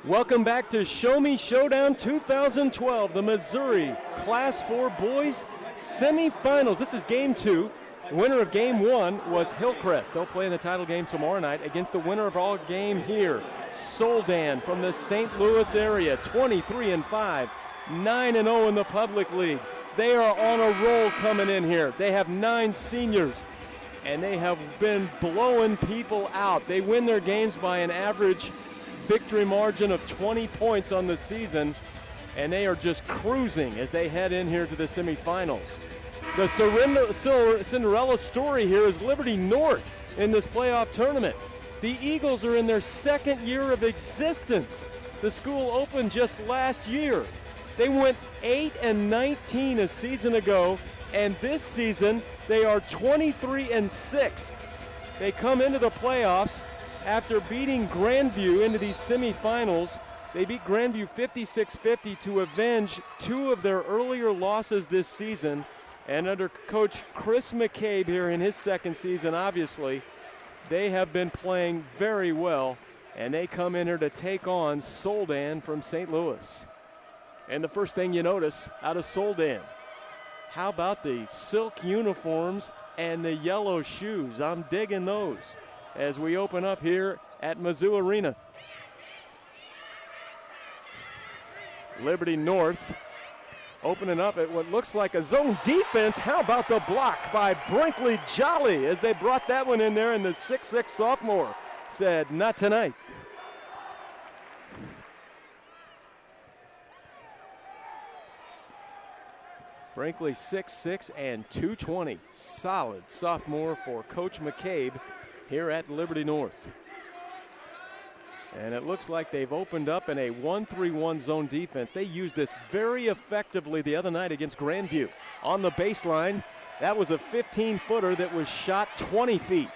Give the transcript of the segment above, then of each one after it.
Welcome back to Show Me Showdown 2012, the Missouri Class 4 Boys Semifinals. This is Game 2. The winner of Game 1 was Hillcrest. They'll play in the title game tomorrow night against the winner of our game here, Soldan from the St. Louis area, 23-5, 9-0 in the public league. They are on a roll coming in here. They have 9 seniors, and they have been blowing people out. They win their games by an average victory margin of 20 points on the season, and they are just cruising as they head in here to the semifinals. The Cinderella story here is Liberty North in this playoff tournament. The Eagles are in their second year of existence. The school opened just last year. They went 8-19 a season ago, and this season they are 23-6. They come into the playoffs after beating Grandview into these semifinals. They beat Grandview 56-50 to avenge 2 of their earlier losses this season. And under Coach Chris McCabe here in his second season, obviously, they have been playing very well, and they come in here to take on Soldan from St. Louis. And the first thing you notice out of Soldan, how about the silk uniforms and the yellow shoes? I'm digging those as we open up here at Mizzou Arena. Liberty North opening up at what looks like a zone defense. How about the block by Brinkley Jolly as they brought that one in there, and the 6'6 sophomore said, not tonight. Brinkley 6'6 and 220. Solid sophomore for Coach McCabe here at Liberty North. And it looks like they've opened up in a 1-3-1 zone defense. They used this very effectively the other night against Grandview. On the baseline, that was a 15-footer that was shot 20 feet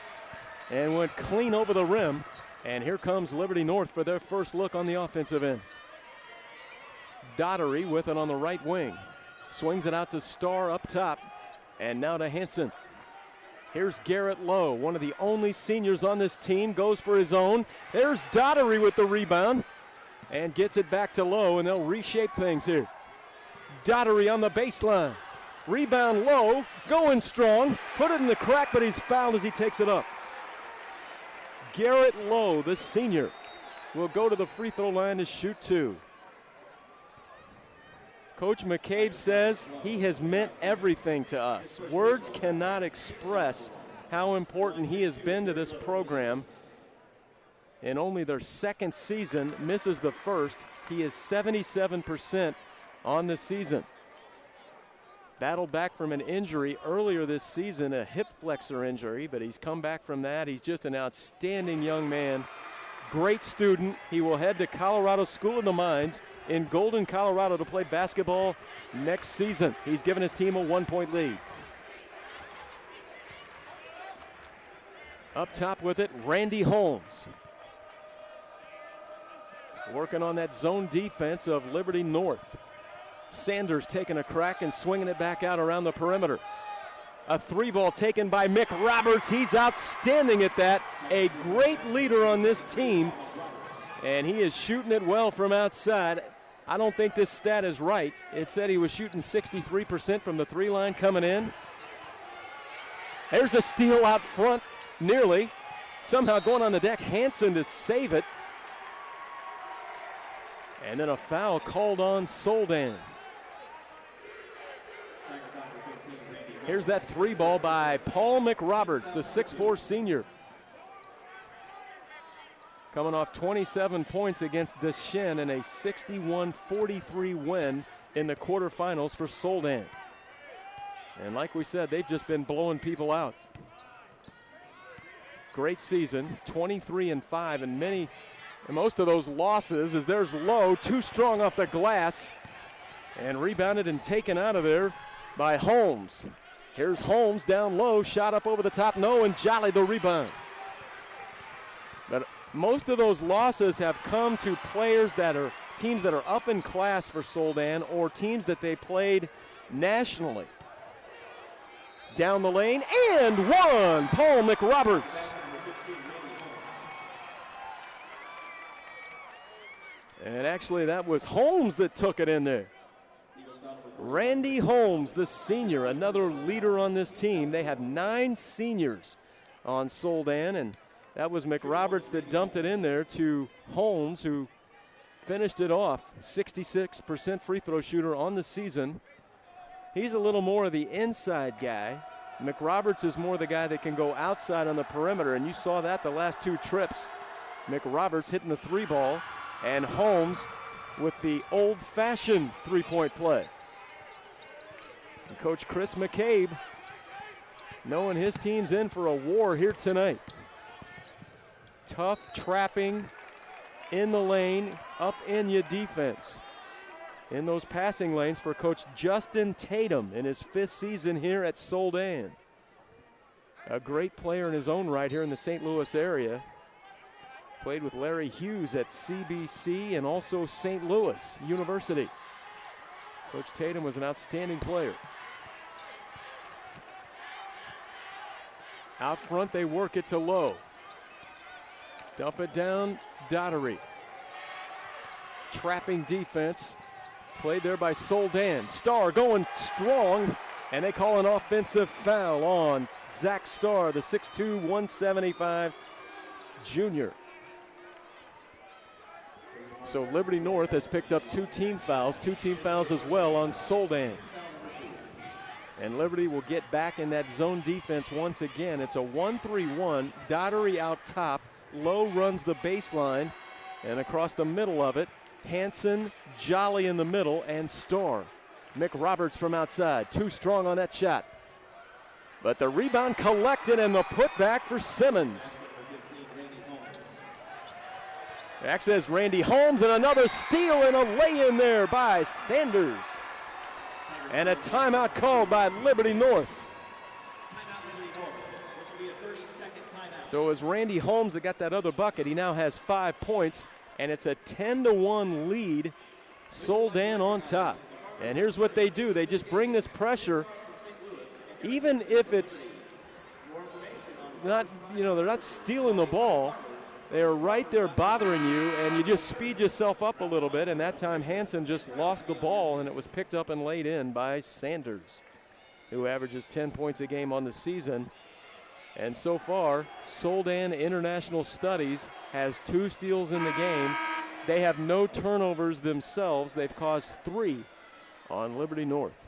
and went clean over the rim. And here comes Liberty North for their first look on the offensive end. Daughtery with it on the right wing. Swings it out to Starr up top, and now to Hanson. Here's Garrett Lowe, one of the only seniors on this team, goes for his own. There's Daughtery with the rebound and gets it back to Lowe, and they'll reshape things here. Daughtery on the baseline. Rebound Lowe, going strong, put it in the crack, but he's fouled as he takes it up. Garrett Lowe, the senior, will go to the free throw line to shoot 2. Coach McCabe says he has meant everything to us. Words cannot express how important he has been to this program. In only their second season, misses the first. He is 77% on the season. Battled back from an injury earlier this season, a hip flexor injury, but he's come back from that. He's just an outstanding young man. Great student. He will head to Colorado School of the Mines in Golden, Colorado to play basketball next season. He's given his team a 1-point lead. Up top with it, Randy Holmes. Working on that zone defense of Liberty North. Sanders taking a crack and swinging it back out around the perimeter. A 3-ball taken by Mick Roberts. He's outstanding at that. A great leader on this team, and he is shooting it well from outside. I don't think this stat is right. It said he was shooting 63% from the 3 line coming in. There's a steal out front, nearly. Somehow going on the deck, Hanson to save it. And then a foul called on Soldan. Here's that 3-ball by Paul McRoberts, the 6'4 senior. Coming off 27 points against Deschênes in a 61-43 win in the quarterfinals for Soldan. And like we said, they've just been blowing people out. Great season, 23-5, and most of those losses as there's Lowe, too strong off the glass, and rebounded and taken out of there by Holmes. Here's Holmes down low, shot up over the top, no, and Jolly the rebound. But most of those losses have come to players that are teams that are up in class for Soldan or teams that they played nationally. Down the lane, and one, Paul McRoberts. And actually, that was Holmes that took it in there. Randy Holmes, the senior, another leader on this team. They have 9 seniors on Soldan, and that was McRoberts that dumped it in there to Holmes, who finished it off. 66% free throw shooter on the season. He's a little more of the inside guy. McRoberts is more the guy that can go outside on the perimeter, and you saw that the last 2 trips. McRoberts hitting the 3 ball, and Holmes with the old-fashioned three-point play. And Coach Chris McCabe knowing his team's in for a war here tonight. Tough trapping in the lane, up in your defense. In those passing lanes for Coach Justin Tatum in his 5th season here at Soldan. A great player in his own right here in the St. Louis area. Played with Larry Hughes at CBC and also St. Louis University. Coach Tatum was an outstanding player. Out front, they work it to Lowe. Dump it down, Daugherty. Trapping defense. Played there by Soldan. Starr going strong, and they call an offensive foul on Zach Starr, the 6'2", 175 junior. So Liberty North has picked up 2 team fouls as well on Soldan. And Liberty will get back in that zone defense once again. It's a 1-3-1, Daugherty out top. Lowe runs the baseline, and across the middle of it, Hanson, Jolly in the middle, and Starr. McRoberts from outside, too strong on that shot. But the rebound collected and the putback for Simmons. Access Randy Holmes, and another steal and a lay-in there by Sanders. And a timeout called by Liberty North. So it was Randy Holmes that got that other bucket. He now has 5 points, and it's a 10-1 lead. Soldan on top. And here's what they do. They just bring this pressure, even if it's not, they're not stealing the ball. They're right there bothering you, and you just speed yourself up a little bit, and that time Hanson just lost the ball, and it was picked up and laid in by Sanders, who averages 10 points a game on the season. And so far, Soldan International Studies has 2 steals in the game. They have no turnovers themselves. They've caused 3 on Liberty North.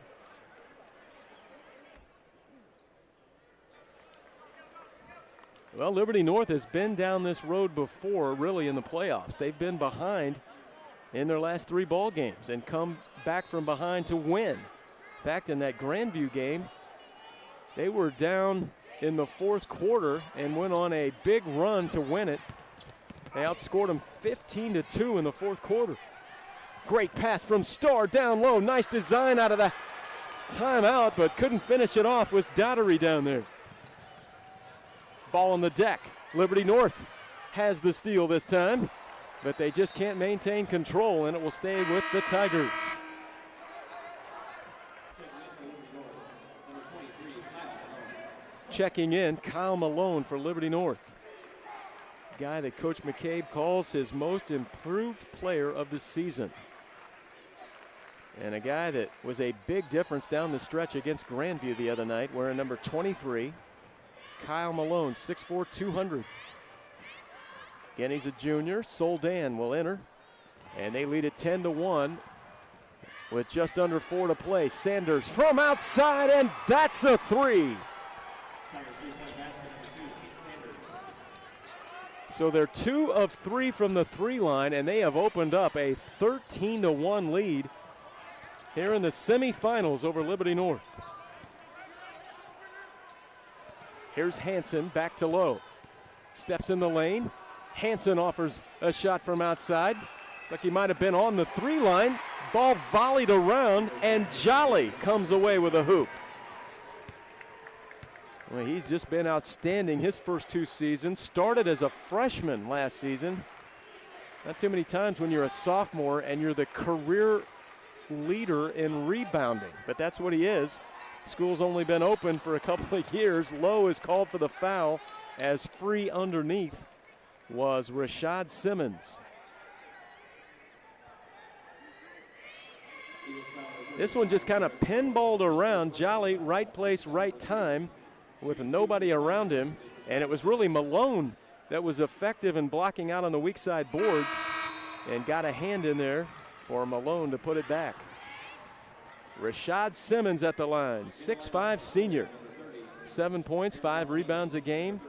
Well, Liberty North has been down this road before, really, in the playoffs. They've been behind in their last 3 ball games and come back from behind to win. In fact, in that Grandview game, they were down in the 4th quarter and went on a big run to win it. They outscored them 15-2 in the 4th quarter. Great pass from Starr down low. Nice design out of the timeout, but couldn't finish it off. Was Daugherty down there. Ball on the deck. Liberty North has the steal this time, but they just can't maintain control, and it will stay with the Tigers. Checking in, Kyle Malone for Liberty North. Guy that Coach McCabe calls his most improved player of the season. And a guy that was a big difference down the stretch against Grandview the other night, wearing number 23. Kyle Malone, 6'4", 200. Again, he's a junior. Soldan will enter, and they lead it 10-1 with just under 4 to play. Sanders from outside, and that's a 3. So they're 2 of 3 from the 3 line, and they have opened up a 13-1 lead here in the semifinals over Liberty North. Here's Hanson back to Lowe. Steps in the lane. Hanson offers a shot from outside. Like he might have been on the 3 line. Ball volleyed around, and Jolly comes away with a hoop. Well, he's just been outstanding his first 2 seasons. Started as a freshman last season. Not too many times when you're a sophomore and you're the career leader in rebounding, but that's what he is. School's only been open for a couple of years. Lowe is called for the foul, as free underneath was Rashad Simmons. This one just kind of pinballed around. Jolly, right place, right time with nobody around him. And it was really Malone that was effective in blocking out on the weak side boards and got a hand in there for Malone to put it back. Rashad Simmons at the line, 6'5" senior. 7 points, 5 rebounds a game.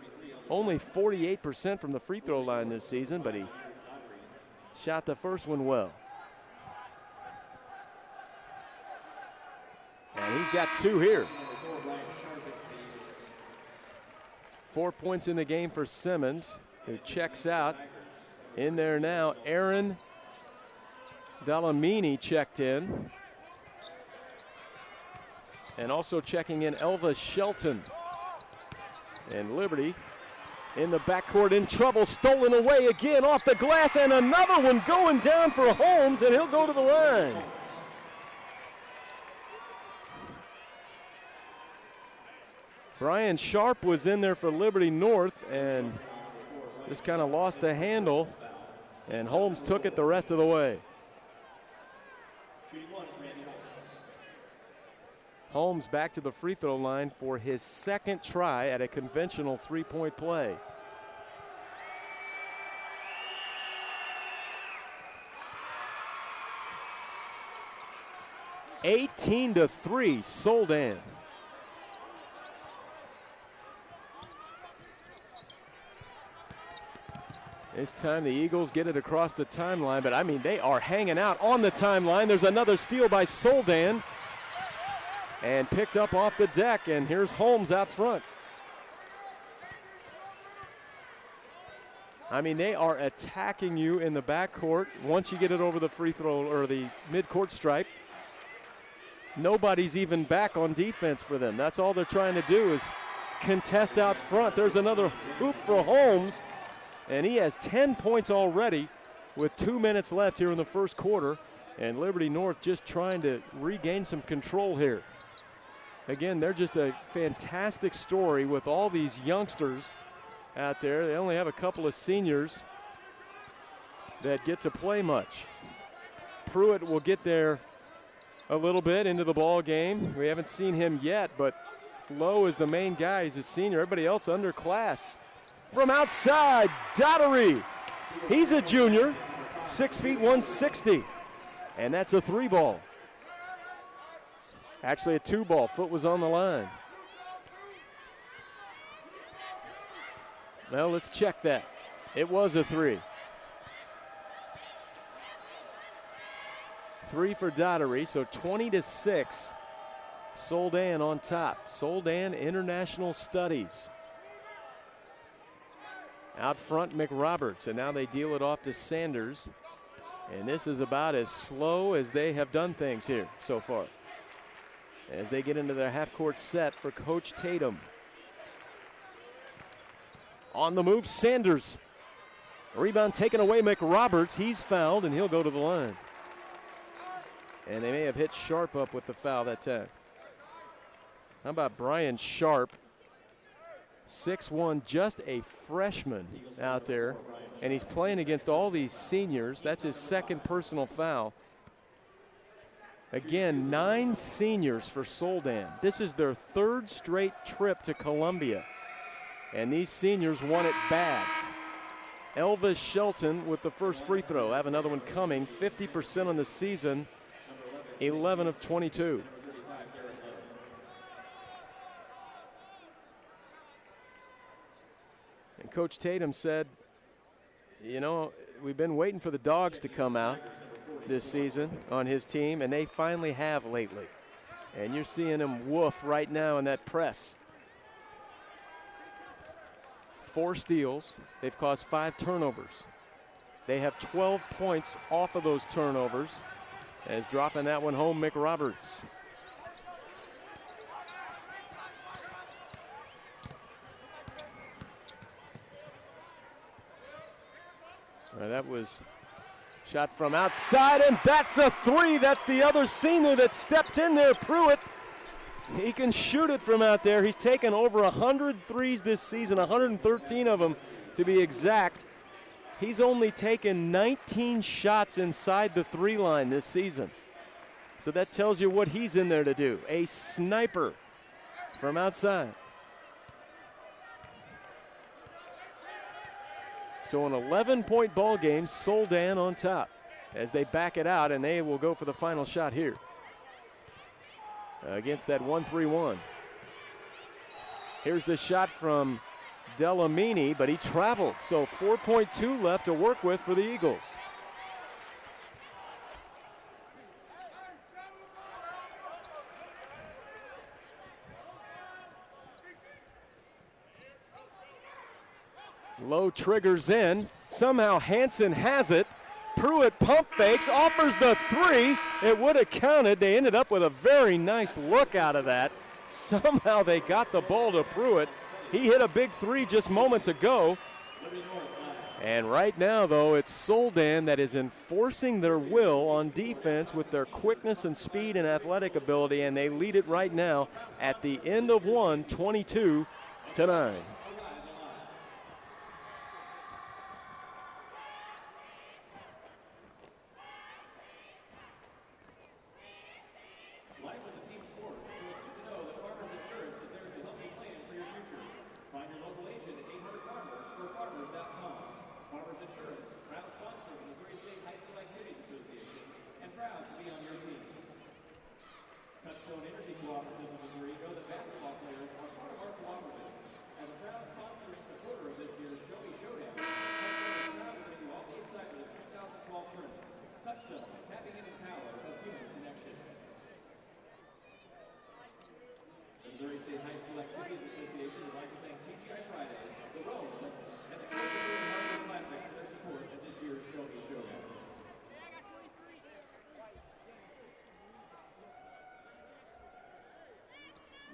Only 48% from the free throw line this season, but he shot the first one well. And he's got 2 here. 4 points in the game for Simmons, who checks out. In there now, Aaron Delamini checked in. And also checking in Elva Shelton. And Liberty in the backcourt in trouble, stolen away again off the glass, and another one going down for Holmes, and he'll go to the line. Brian Sharp was in there for Liberty North and just kind of lost the handle, and Holmes took it the rest of the way. Holmes back to the free throw line for his second try at a conventional three-point play. (18-3) Soldan. This time the Eagles get it across the timeline, but I mean, they are hanging out on the timeline. There's another steal by Soldan and picked up off the deck, and here's Holmes out front. I mean, they are attacking you in the backcourt once you get it over the free throw or the midcourt stripe. Nobody's even back on defense for them. That's all they're trying to do is contest out front. There's another hoop for Holmes, and he has 10 points already with 2 minutes left here in the first quarter, and Liberty North just trying to regain some control here. Again, they're just a fantastic story with all these youngsters out there. They only have a couple of seniors that get to play much. Pruitt will get there a little bit into the ball game. We haven't seen him yet, but Lowe is the main guy. He's a senior. Everybody else underclass. From outside, Daughtery. He's a junior, 6 feet 160, and that's a 3-ball. Actually a 2-ball. Foot was on the line. Well, let's check that. It was a 3. 3 for Daughtery, so 20-6. Soldan on top. Soldan International Studies. Out front, McRoberts, and now they deal it off to Sanders. And this is about as slow as they have done things here so far, as they get into their half-court set for Coach Tatum. On the move, Sanders. Rebound taken away, McRoberts. He's fouled, and he'll go to the line. And they may have hit Sharp up with the foul that time. How about Brian Sharp? 6'1", just a freshman out there, and he's playing against all these seniors. That's his second personal foul. Again, 9 seniors for Soldan. This is their 3rd straight trip to Columbia, and these seniors want it bad. Elva Shelton with the first free throw. Have another one coming. 50% on the season, 11 of 22. And Coach Tatum said, you know, we've been waiting for the dogs to come out this season on his team, and they finally have lately. And you're seeing them woof right now in that press. 4 steals. They've caused 5 turnovers. They have 12 points off of those turnovers, as dropping that one home, McRoberts. That was shot from outside, and that's a 3. That's the other senior that stepped in there, Pruitt. He can shoot it from out there. He's taken over 100 threes this season, 113 of them to be exact. He's only taken 19 shots inside the 3 line this season. So that tells you what he's in there to do. A sniper from outside. So an 11-point ball game, Soldan on top as they back it out, and they will go for the final shot here against that 1-3-1. Here's the shot from Delamini, but he traveled. So 4.2 left to work with for the Eagles. Low triggers in. Somehow Hansen has it. Pruitt pump fakes, offers the three. It would have counted. They ended up with a very nice look out of that. Somehow they got the ball to Pruitt. He hit a big three just moments ago. And right now, though, it's Soldan that is enforcing their will on defense with their quickness and speed and athletic ability, and they lead it right now at the end of one, 22-9. Life is a team sport, so it's good to know that Farmers Insurance is there to help you plan for your future. Find your local agent at 800-FARMERS or farmers.com. Farmers Insurance, proud sponsor of the Missouri State High School Activities Association, and proud to be on your team. Touchstone Energy Cooperatives of Missouri know that basketball players are part of our cooperative. As a proud sponsor and supporter of this year's Show Me Showdown, Touchstone is proud to bring you all the excitement of the 2012 tournament. Touchstone, tapping into the power of human connection. The Missouri State High School Activities Association would like to thank TGI Fridays, The Road, and the Trojan Harbor Classic for their support at this year's Show Me Showdown.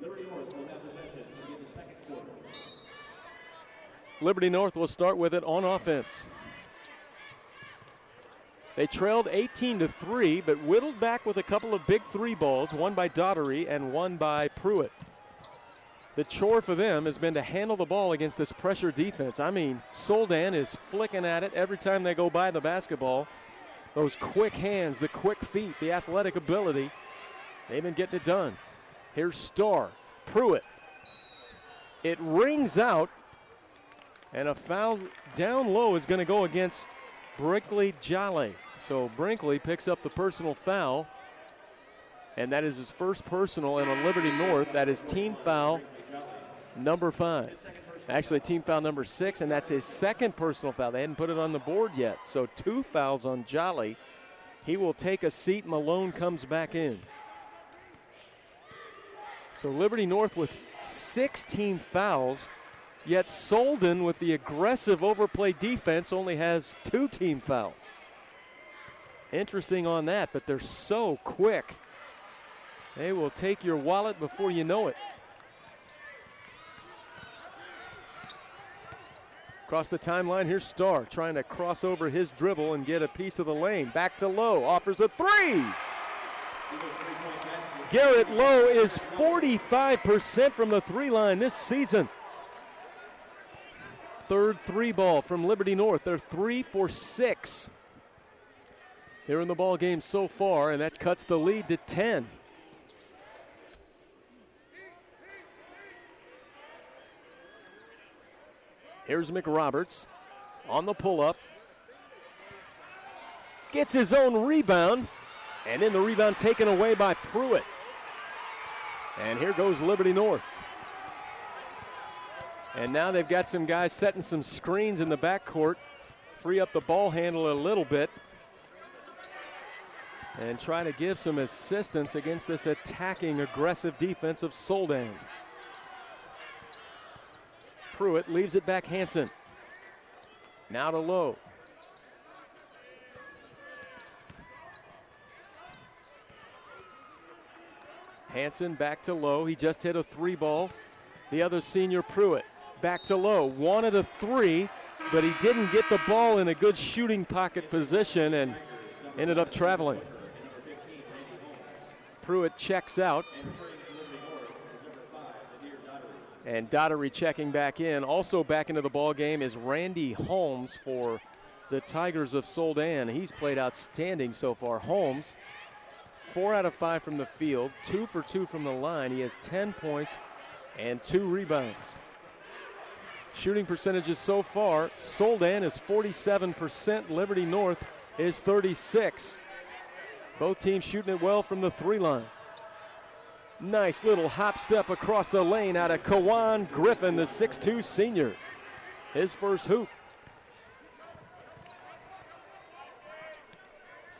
Liberty North will have possession to begin the second quarter. Liberty North will start with it on offense. They trailed 18-3, but whittled back with a couple of big three balls, one by Daughtery and one by Pruitt. The chore for them has been to handle the ball against this pressure defense. I mean, Soldan is flicking at it every time they go by the basketball. Those quick hands, the quick feet, the athletic ability, they've been getting it done. Here's Starr, Pruitt. It rings out, and a foul down low is going to go against Brinkley Jolly. So Brinkley picks up the personal foul, and that is his first personal, and on Liberty North, that is team foul number 5. Actually, team foul number 6, and that's his second personal foul. They hadn't put it on the board yet, so 2 fouls on Jolly. He will take a seat. Malone comes back in. So Liberty North with 16 fouls, yet Soldan with the aggressive overplay defense only has 2 team fouls. Interesting on that, but they're so quick. They will take your wallet before you know it. Across the timeline, here's Starr trying to cross over his dribble and get a piece of the lane. Back to Lowe, offers a three. Garrett Lowe is 45% from the three line this season. Third three ball from Liberty North. They're 3 for 6 here in the ball game so far, and that cuts the lead to 10. Here's McRoberts on the pull-up. Gets his own rebound, and then the rebound taken away by Pruitt. And here goes Liberty North. And now they've got some guys setting some screens in the backcourt, free up the ball handle a little bit, and try to give some assistance against this attacking, aggressive defense of Soldan. Pruitt leaves it back Hansen. Now to Lowe. Hansen back to Lowe. He just hit a three ball. The other senior, Pruitt, back to Lowe. Wanted a three, but he didn't get the ball in a good shooting pocket position and ended up traveling. Pruitt checks out. And Daughtery checking back in. Also back into the ball game is Randy Holmes for the Tigers of Soldan. He's played outstanding so far. Holmes, 4 out of 5 from the field, 2 for 2 from the line. He has 10 points and 2 rebounds. Shooting percentages so far, Soldan is 47%, Liberty North is 36%. Both teams shooting it well from the 3 line. Nice little hop step across the lane out of Kawan Griffin, the 6'2 senior. His first hoop.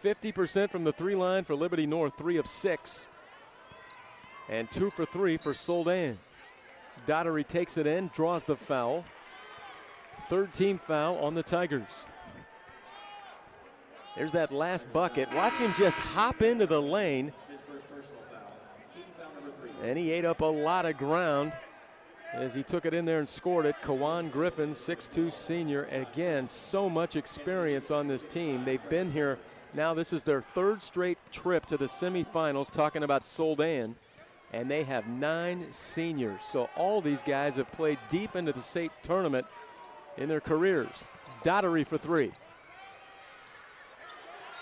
50% from the 3 line for Liberty North, 3 of 6. And 2 for 3 for Soldan. Daughtery takes it in, draws the foul. 3rd team foul on the Tigers. There's that last bucket. Watch him just hop into the lane. And he ate up a lot of ground as he took it in there and scored it. Kawan Griffin, 6'2 senior. Again, so much experience on this team. They've been here. Now this is their 3rd straight trip to the semifinals, talking about Soldan. And they have 9 seniors. So all these guys have played deep into the state tournament in their careers. Daughtery for 3.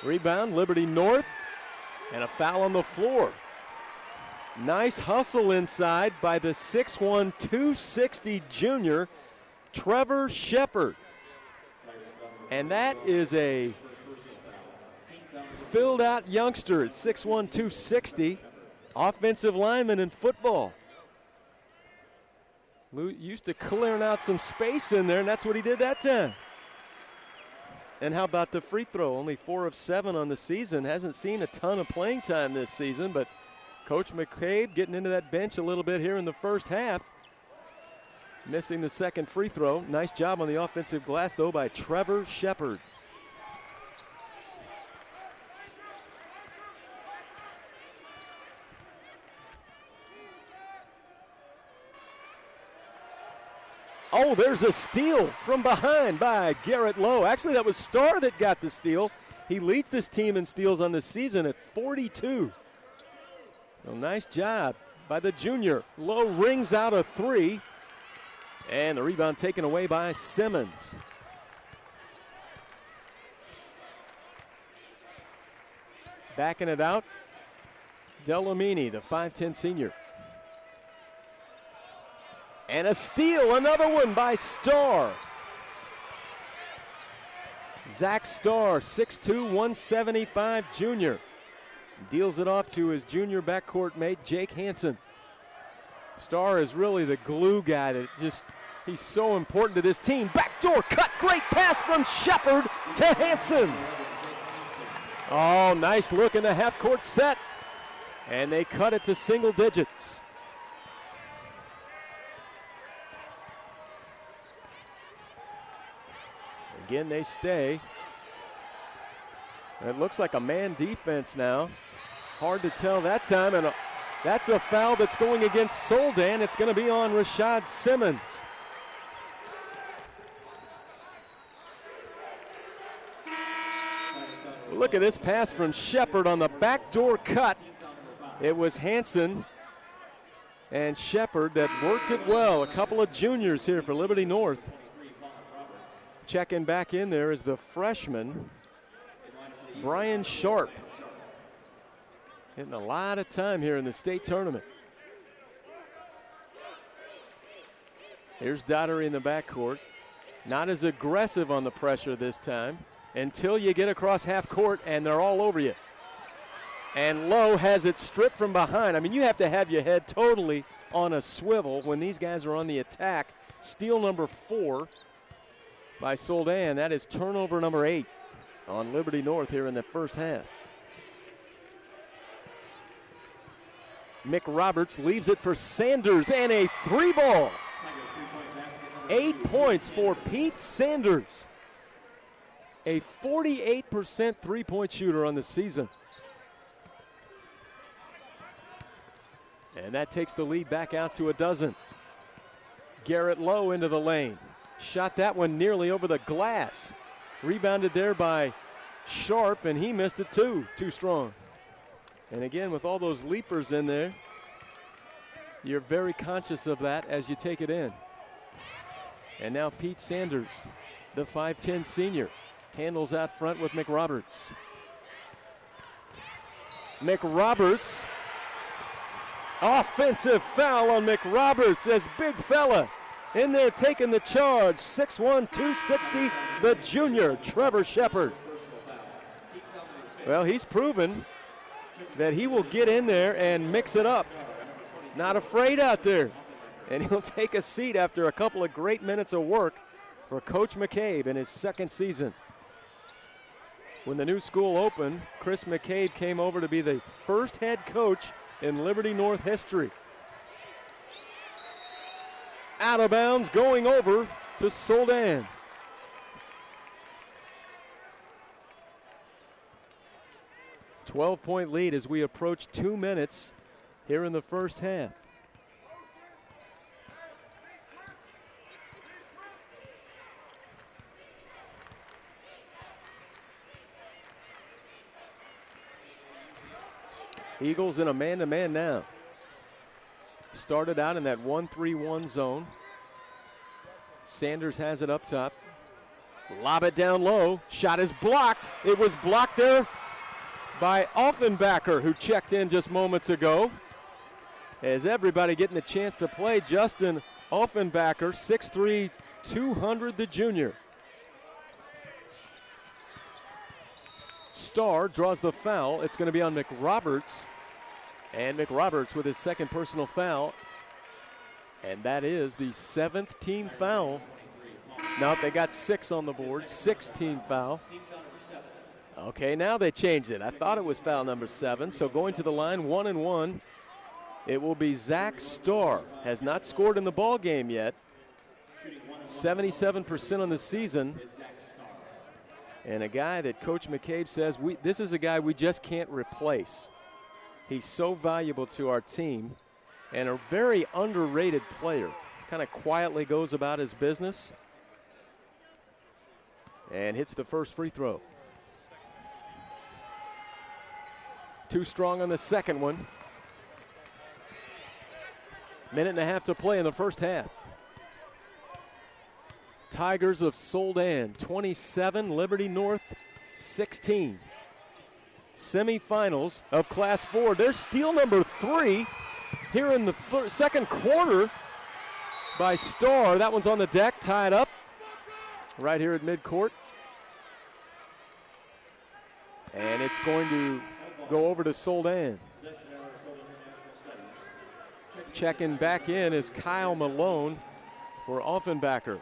Rebound, Liberty North, and a foul on the floor. Nice hustle inside by the 6'1", 260 junior, Trevor Shepard. And that is a filled out youngster at 6'1", 260. Offensive lineman in football. Used to clearing out some space in there, and that's what he did that time. And how about the free throw? Only 4 of 7 on the season. Hasn't seen a ton of playing time this season, but Coach McCabe getting into that bench a little bit here in the first half. Missing the second free throw. Nice job on the offensive glass, though, by Trevor Shepard. Oh, there's a steal from behind by Garrett Lowe. Actually, that was Starr that got the steal. He leads this team in steals on the season at 42. Well, nice job by the junior. Lowe rings out a 3. And the rebound taken away by Simmons. Backing it out, Delamini, the 5'10 senior. And a steal, another one by Starr. Zach Starr, 6'2", 175 junior. Deals it off to his junior backcourt mate, Jake Hansen. Starr is really the glue guy that he's so important to this team. Backdoor cut, great pass from Shepard to Hansen. Oh, nice look in the half-court set. And they cut it to single digits. Again, they stay. It looks like a man defense now. Hard to tell that time, and that's a foul that's going against Soldan. It's going to be on Rashad Simmons. Look at this pass from Shepard on the backdoor cut. It was Hansen and Shepard that worked it well. A couple of juniors here for Liberty North. Checking back in there is the freshman, Brian Sharp. Getting a lot of time here in the state tournament. Here's Daughtery in the backcourt. Not as aggressive on the pressure this time until you get across half court and they're all over you. And Lowe has it stripped from behind. I mean, you have to have your head totally on a swivel when these guys are on the attack. Steal number 4 by Soldan. That is turnover number 8 on Liberty North here in the first half. Mick Roberts leaves it for Sanders and a 3-ball. 8 points for Pete Sanders. A 48% 3-point shooter on the season. And that takes the lead back out to a dozen. Garrett Lowe into the lane. Shot that one nearly over the glass. Rebounded there by Sharp, and he missed it too. Too strong. And again, with all those leapers in there, you're very conscious of that as you take it in. And now Pete Sanders, the 5'10 senior, handles out front with McRoberts. McRoberts. Offensive foul on McRoberts as big fella in there taking the charge. 6'1", 260, the junior, Trevor Shepard. Well, he's proven that he will get in there and mix it up. Not afraid out there. And he'll take a seat after a couple of great minutes of work for Coach McCabe in his second season. When the new school opened, Chris McCabe came over to be the first head coach in Liberty North history. Out of bounds, going over to Soldan. A 12-point lead as we approach 2 minutes here in the first half. Eagles in a man-to-man now. Started out in that 1-3-1 zone. Sanders has it up top. Lob it down low. Shot is blocked. It was blocked there by Offenbacher, who checked in just moments ago. As everybody getting a chance to play, Justin Offenbacher, 6'3", 200, the junior. Starr draws the foul. It's going to be on McRoberts. And McRoberts with his second personal foul. And that is the 7th team foul. Now they got 6 on the board, 6th team foul. Okay, now they changed it. I thought it was foul number 7. So going to the line, 1-1. It will be Zach Starr. Has not scored in the ball game yet. 77% on the season. And a guy that Coach McCabe says, this is a guy we just can't replace. He's so valuable to our team and a very underrated player. Kind of quietly goes about his business and hits the first free throw. Too strong on the second one. Minute and a half to play in the first half. Tigers of Soldan, 27, Liberty North, 16. Semifinals of Class 4. There's steal number 3 here in the second quarter by Starr. That one's on the deck, tied up right here at midcourt. And it's going to go over to Soldan. Checking back in is Kyle Malone for Offenbacher.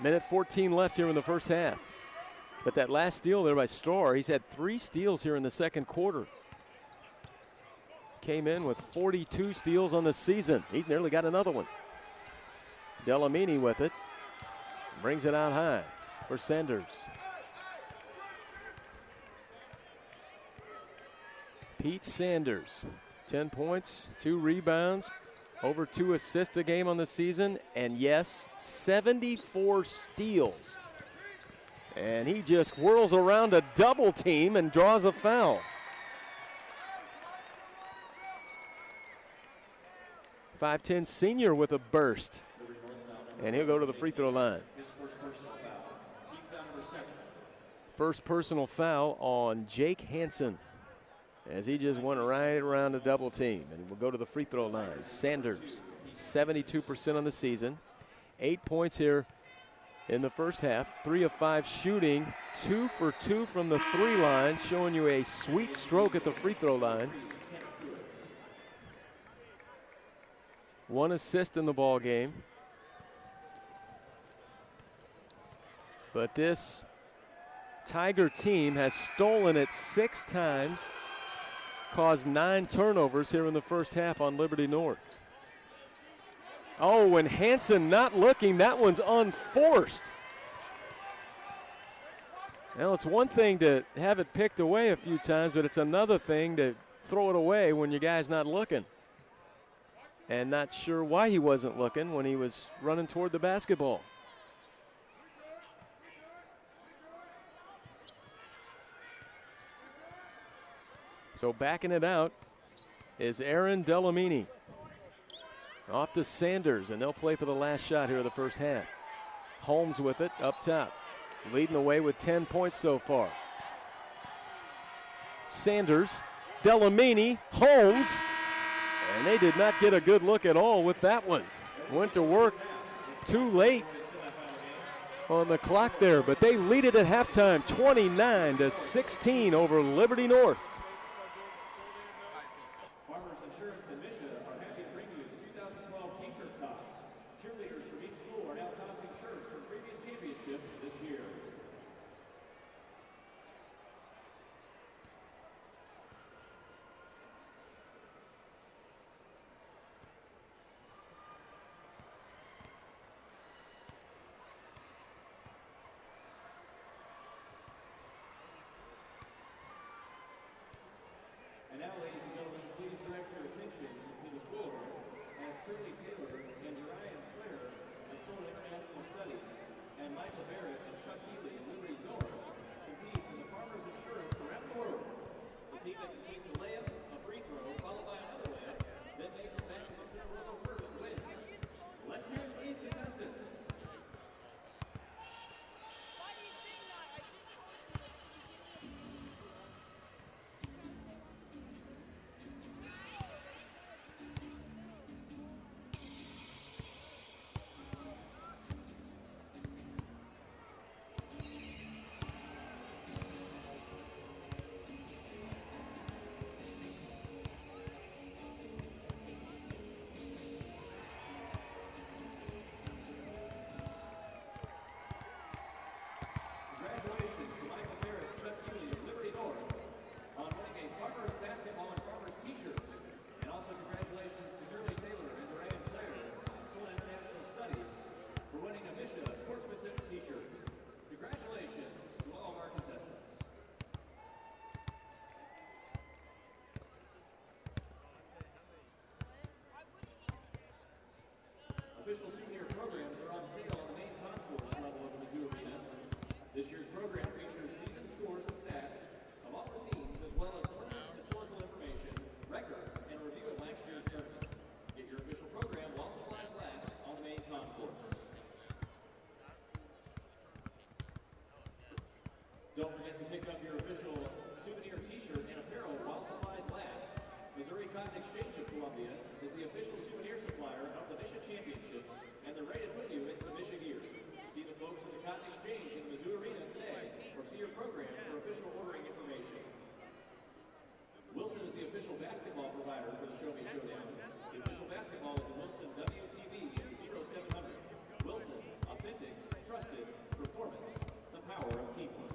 Minute 14 left here in the first half. But that last steal there by Starr, he's had 3 steals here in the second quarter. Came in with 42 steals on the season. He's nearly got another one. Delamini with it. Brings it out high for Sanders. Pete Sanders, 10 points, 2 rebounds, over 2 assists a game on the season, and yes, 74 steals. And he just whirls around a double team and draws a foul. 5'10" senior with a burst. And he'll go to the free throw line. First personal foul on Jake Hansen, as he just went right around the double team and will go to the free throw line. Sanders, 72% on the season. 8 points here in the first half. 3 of 5 shooting, 2 for 2 from the 3 line, showing you a sweet stroke at the free throw line. 1 assist in the ball game. But this Tiger team has stolen it 6 times, caused 9 turnovers here in the first half on Liberty North. Oh, and Hansen not looking, that one's unforced. Well, it's one thing to have it picked away a few times, but it's another thing to throw it away when your guy's not looking. And not sure why he wasn't looking when he was running toward the basketball. So backing it out is Aaron Delamini. Off to Sanders, and they'll play for the last shot here of the first half. Holmes with it up top. leading the way with 10 points so far. Sanders, Delamini, Holmes, and they did not get a good look at all with that one. Went to work too late on the clock there, but they lead it at halftime, 29-16 over Liberty North. Farmers Insurance and MSHSAA are happy to bring you the 2012 T-shirt toss. Cheerleaders from each school are now tossing shirts from previous championships this year. And now, ladies and gentlemen, please direct your attention to the floor as Curly Taylor and Ryan Clare of Soldan International Studies and Michael Barrett and Chuck Healy and Liberty North compete in the Farmers Insurance around the world. The team that completes a layup, a free throw, followed by another layup, then makes it back to the center level first wins. Let's hear it for these contestants. Congratulations to Michael Barrett, Chuck Healy of Liberty North on winning a Farmers basketball and Farmers t-shirts. And also congratulations to Curly Taylor and Ryan Clare of Soldan International Studies for winning a MSHSAA sportsmanship t-shirt. Congratulations to all of our contestants. Official souvenir programs are on sale on the main concourse level of the Mizzou Arena. This year's program features season scores and stats of all the teams, as well as tournament historical information, records, and a review of last year's tournament. Get your official program while supplies last on the main concourse. Don't forget to pick up your official souvenir t-shirt and apparel while supplies last. Missouri Cotton Exchange of Columbia is the official souvenir supplier of the MSHSAA Championships, and they're ready to put you in some MSHSAA gear. See the folks at the Cotton Exchange in the Mizzou Arena today, or see your program for official ordering information. Wilson is the official basketball provider for the Show Me Showdown. The official basketball is the Wilson WTV 0700. Wilson, authentic, trusted, performance, the power of teamwork.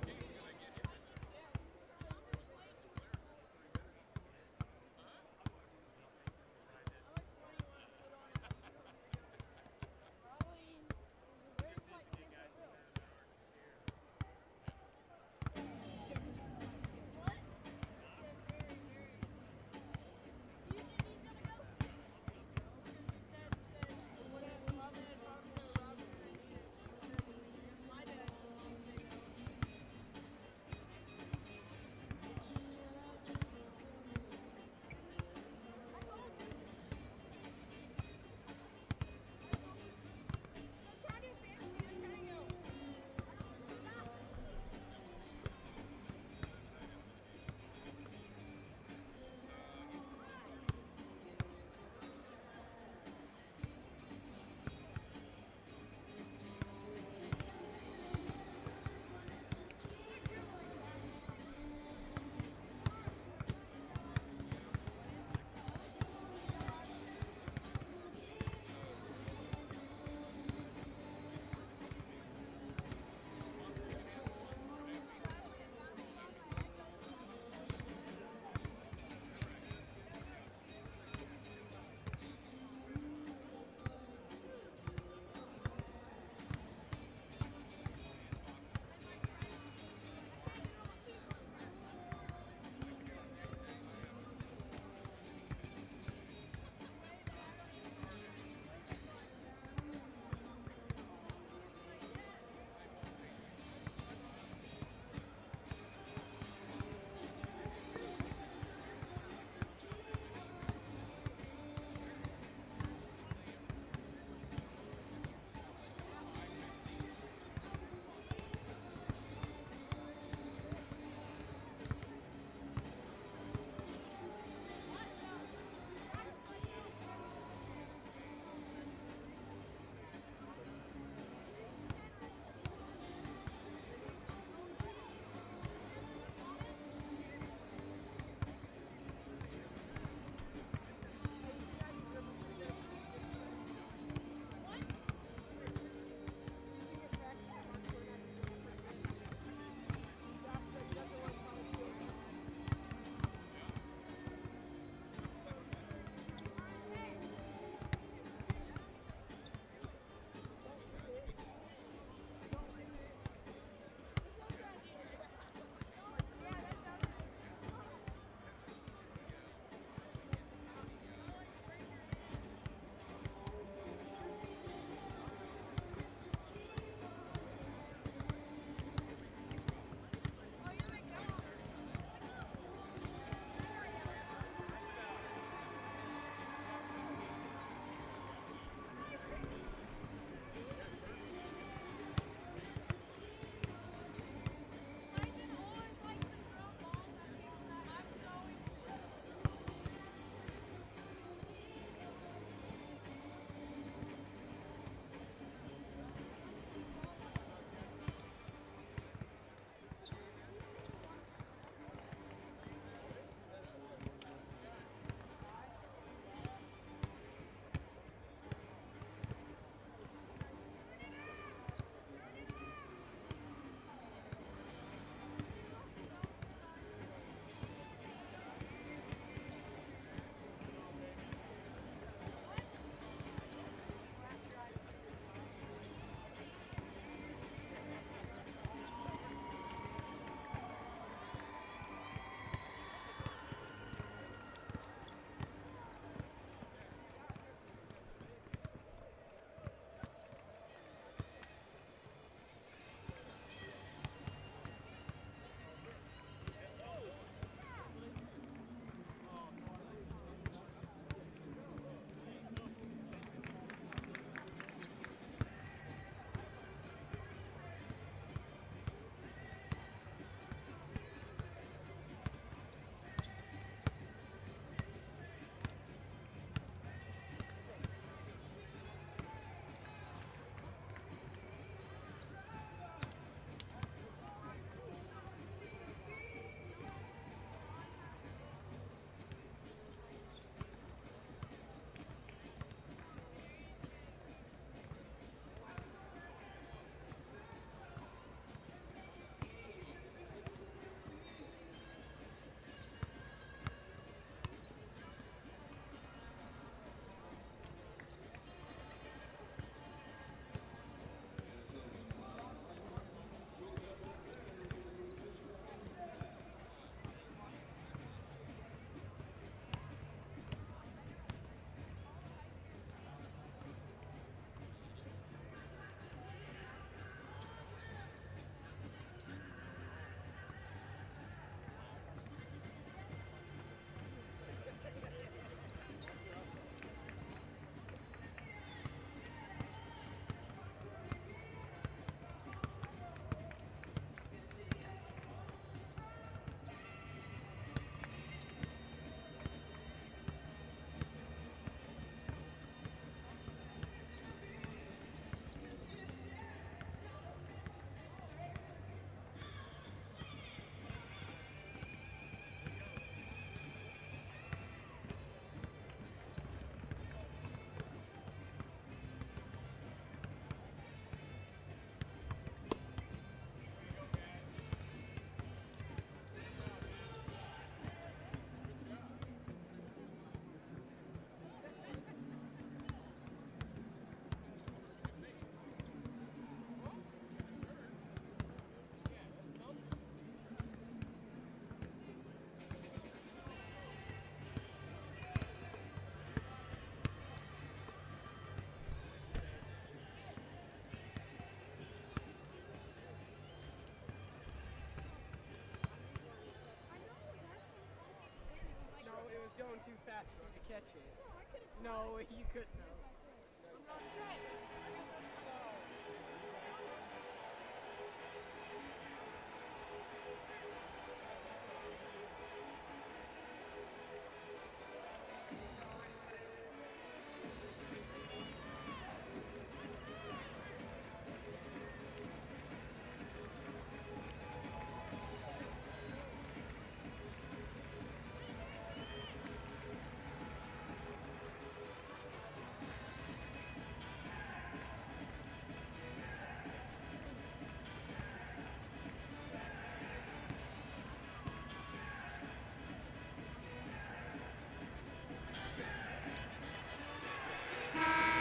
No, you couldn't have.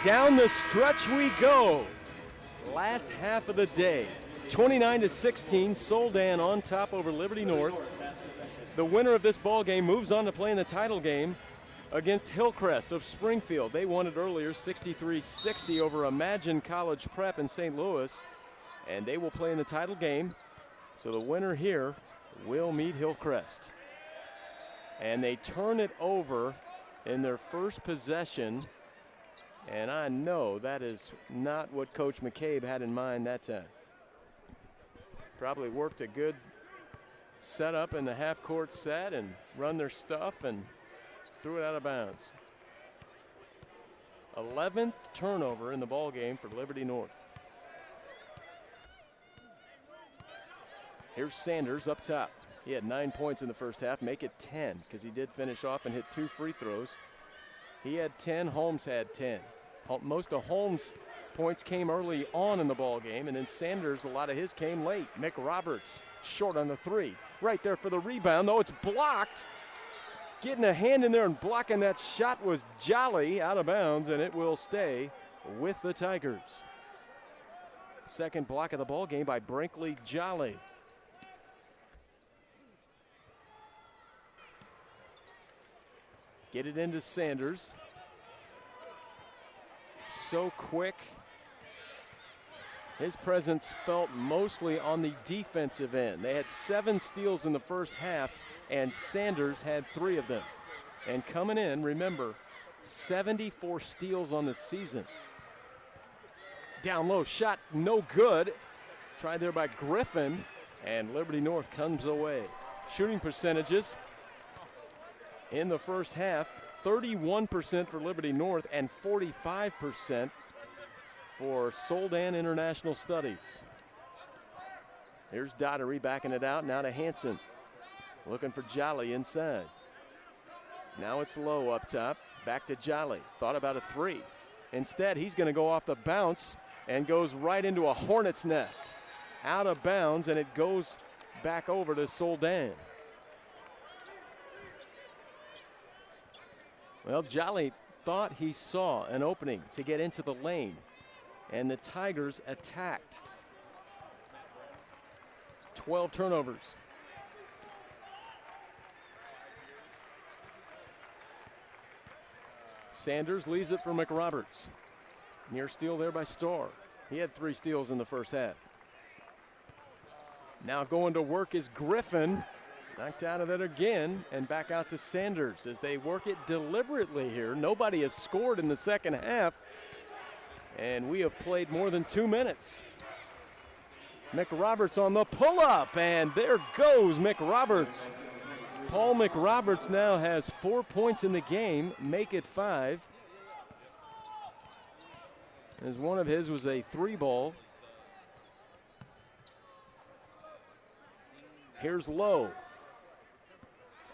Down the stretch we go. Last half of the day. 29-16, Soldan on top over Liberty North. The winner of this ball game moves on to play in the title game against Hillcrest of Springfield. They won it earlier, 63-60 over Imagine College Prep in St. Louis, and they will play in the title game. So the winner here will meet Hillcrest. And they turn it over in their first possession. And I know that is not what Coach McCabe had in mind that time. Probably worked a good setup in the half-court set and run their stuff and threw it out of bounds. 11th turnover in the ball game for Liberty North. Here's Sanders up top. He had 9 points in the first half, make it 10 because he did finish off and hit 2 free throws. He had 10, Holmes had 10. Most of Holmes' points came early on in the ball game, and then Sanders, a lot of his came late. Mick Roberts short on the 3. Right there for the rebound, though it's blocked. Getting a hand in there and blocking that shot was Jolly, out of bounds, and it will stay with the Tigers. Second block of the ball game by Brinkley Jolly. Get it into Sanders. So quick. His presence felt mostly on the defensive end. They had 7 steals in the first half, and Sanders had 3 of them. And coming in, remember, 74 steals on the season. Down low, shot no good. Tried there by Griffin, and Liberty North comes away. Shooting percentages in the first half, 31% for Liberty North and 45% for Soldan International Studies. Here's Dottery backing it out, now to Hanson. Looking for Jolly inside. Now it's Low up top, back to Jolly. Thought about a 3. Instead, he's going to go off the bounce and goes right into a hornet's nest. Out of bounds, and it goes back over to Soldan. Well, Jolly thought he saw an opening to get into the lane, and the Tigers attacked. 12 turnovers. Sanders leaves it for McRoberts. Near steal there by Starr. He had 3 steals in the first half. Now going to work is Griffin. Knocked out of it again, and back out to Sanders as they work it deliberately here. Nobody has scored in the second half, and we have played more than 2 minutes. McRoberts on the pull-up, and there goes McRoberts. Paul McRoberts now has 4 points in the game, make it 5. As one of his was a 3-ball. Here's Lowe.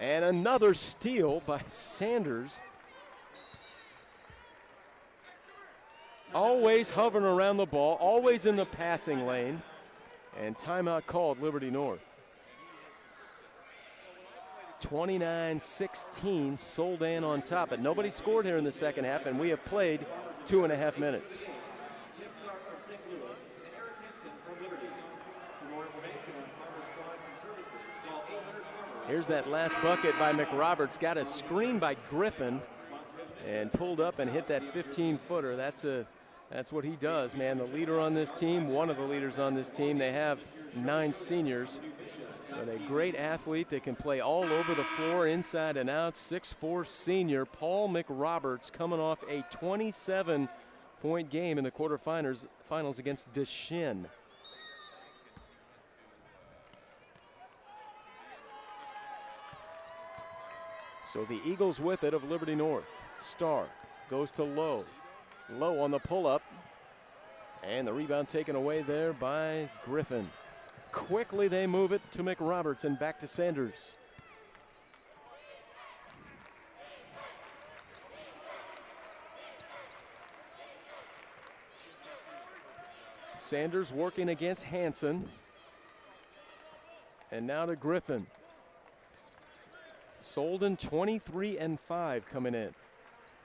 And another steal by Sanders. Always hovering around the ball, always in the passing lane. And timeout called, Liberty North. 29-16, Soldan on top. But nobody scored here in the second half, and we have played 2.5 minutes. Tim Clark from St. Louis and Eric Hinson from Liberty. For more information on Farmers Products and Services, call 800 Farmers. Here's that last bucket by McRoberts. Got a screen by Griffin and pulled up and hit that 15-footer. That's what he does, man. The leader on this team, one of the leaders on this team. They have 9 seniors. But a great athlete that can play all over the floor, inside and out. 6'4" senior Paul McRoberts coming off a 27-point game in the quarterfinals against Deshin. So the Eagles with it of Liberty North. Starr goes to Lowe. Lowe on the pull-up. And the rebound taken away there by Griffin. Quickly they move it to McRoberts and back to Sanders. Sanders working against Hansen. And now to Griffin. Soldan 23-5 coming in.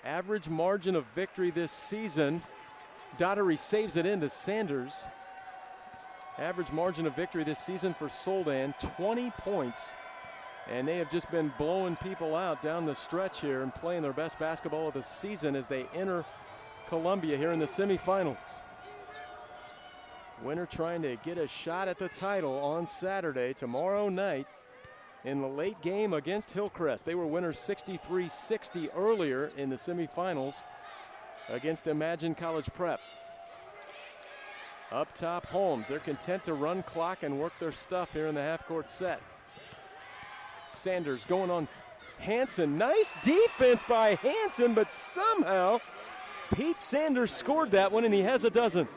Average margin of victory this season. Daughtery saves it into Sanders. Average margin of victory this season for Soldan, 20 points. And they have just been blowing people out down the stretch here and playing their best basketball of the season as they enter Columbia here in the semifinals. Winner trying to get a shot at the title on Saturday, tomorrow night, in the late game against Hillcrest. They were winners 63-60 earlier in the semifinals against Imagine College Prep. Up top, Holmes. They're content to run clock and work their stuff here in the half-court set. Sanders going on Hansen. Nice defense by Hansen, but somehow Pete Sanders scored that one, and he has a dozen.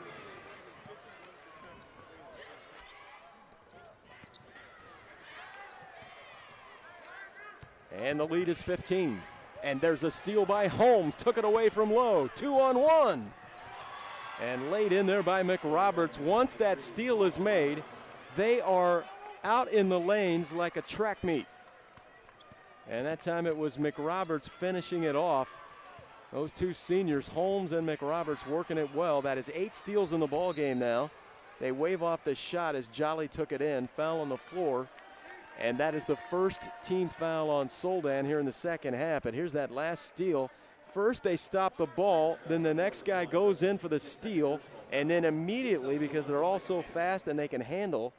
And the lead is 15. And there's a steal by Holmes. Took it away from Lowe. 2-on-1. And laid in there by McRoberts. Once that steal is made, they are out in the lanes like a track meet. And that time it was McRoberts finishing it off. Those two seniors, Holmes and McRoberts, working it well. That is 8 steals in the ball game now. They wave off the shot as Jolly took it in. Foul on the floor. And that is the first team foul on Soldan here in the second half. But here's that last steal. First they stop the ball, then the next guy goes in for the steal, and then immediately, because they're all so fast and they can handle,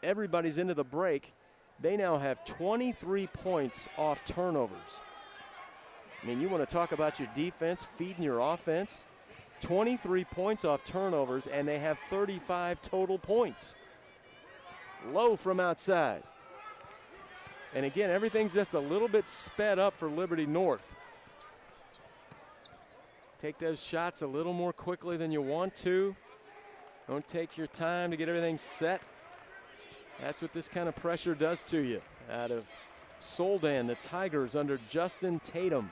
everybody's into the break. They now have 23 points off turnovers. I mean, you want to talk about your defense feeding your offense? 23 points off turnovers, and they have 35 total points. Low from outside. And again, everything's just a little bit sped up for Liberty North. Take those shots a little more quickly than you want to. Don't take your time to get everything set. That's what this kind of pressure does to you. Out of Soldan, the Tigers under Justin Tatum.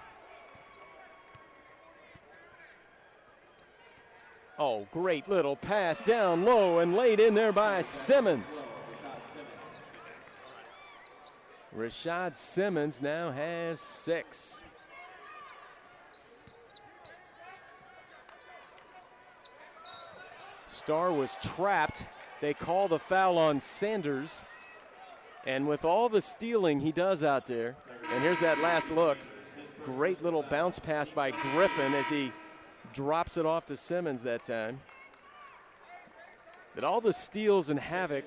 Oh, great little pass down low and laid in there by Simmons. Rashad Simmons now has 6. Starr was trapped. They call the foul on Sanders. And with all the stealing he does out there, and here's that last look. Great little bounce pass by Griffin as he drops it off to Simmons that time. But all the steals and havoc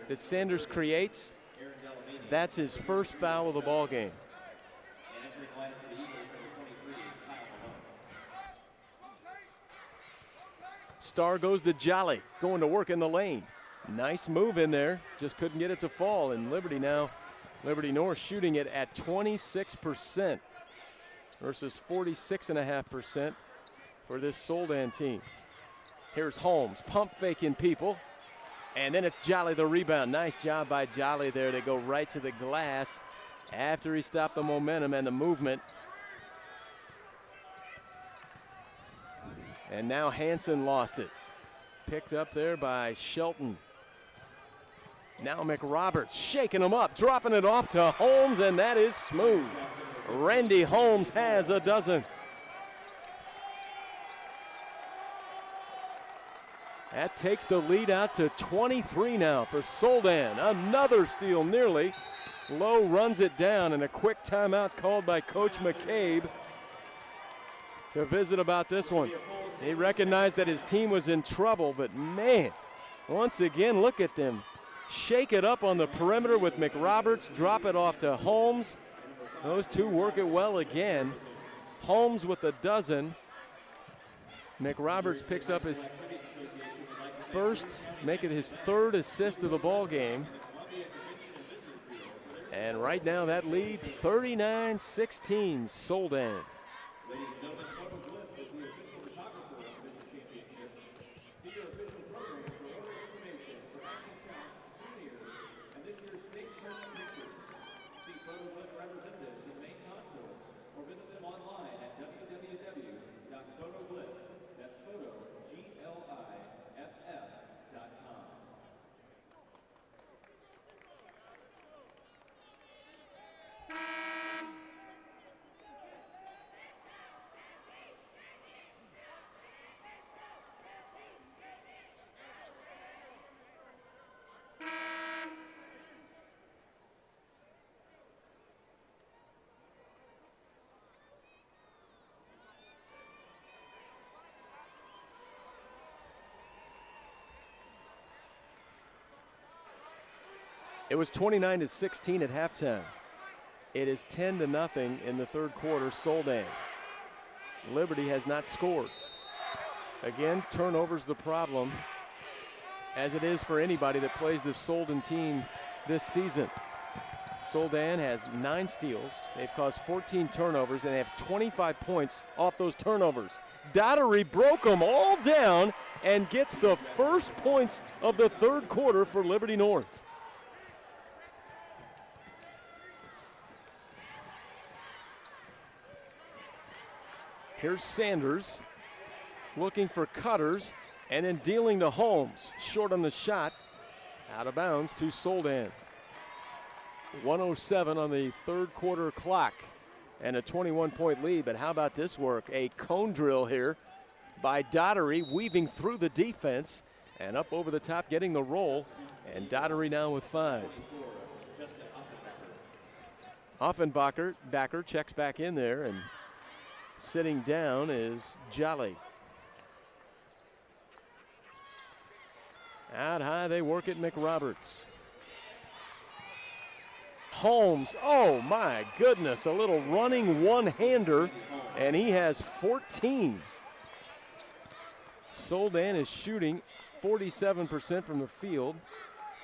that Sanders creates, that's his first foul of the ball game. Starr goes to Jolly, going to work in the lane. Nice move in there, just couldn't get it to fall. And Liberty North shooting it at 26% versus 46.5% for this Soldan team. Here's Holmes, pump faking people. And then it's Jolly the rebound. Nice job by Jolly there. They go right to the glass after he stopped the momentum and the movement. And now Hansen lost it. Picked up there by Shelton. Now McRoberts shaking him up, dropping it off to Holmes, and that is smooth. Randy Holmes has a dozen. That takes the lead out to 23 now for Soldan. Another steal nearly. Lowe runs it down, and a quick timeout called by Coach McCabe to visit about this one. He recognized that his team was in trouble, but man, once again, look at them shake it up on the perimeter with McRoberts, drop it off to Holmes. Those two work it well again. Holmes with a dozen. McRoberts picks up his first, make it his third assist of the ball game. And right now that lead 39-16 Soldan. Ladies and gentlemen, Photo Blip is the official photographer of Mission Championships. See your official program for order information for action shots, souvenirs, and this year's state tournament pictures. See Photo Blip representatives in the main concourse or visit them online at www.photoblip, that's photo, GLIFF.com. It was 29-16 at halftime. It is 10-0 in the third quarter, Soldan. Liberty has not scored. Again, turnovers the problem, as it is for anybody that plays this Soldan team this season. Soldan has 9 steals. They've caused 14 turnovers, and they have 25 points off those turnovers. Daugherty broke them all down and gets the first points of the third quarter for Liberty North. Here's Sanders looking for cutters and then dealing to Holmes. Short on the shot, out of bounds to Soldan. 1:07 on the third quarter clock and a 21-point lead. But how about this work? A cone drill here by Daugherty, weaving through the defense and up over the top, getting the roll. And Daugherty now with 5. Offenbacher checks back in there, and sitting down is Jolly. Out high, they work at McRoberts. Holmes, oh my goodness, a little running one-hander, and he has 14. Soldan is shooting 47% from the field,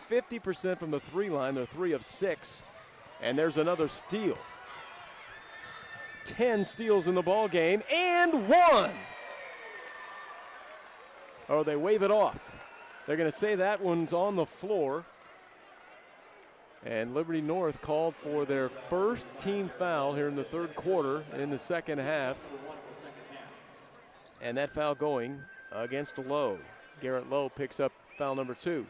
50% from the 3 line. They're 3 of 6, and there's another steal. 10 steals in the ball game, and 1. Oh, they wave it off. They're going to say that one's on the floor. And Liberty North called for their first team foul here in the third quarter in the second half. And that foul going against Lowe. Garrett Lowe picks up foul number 2.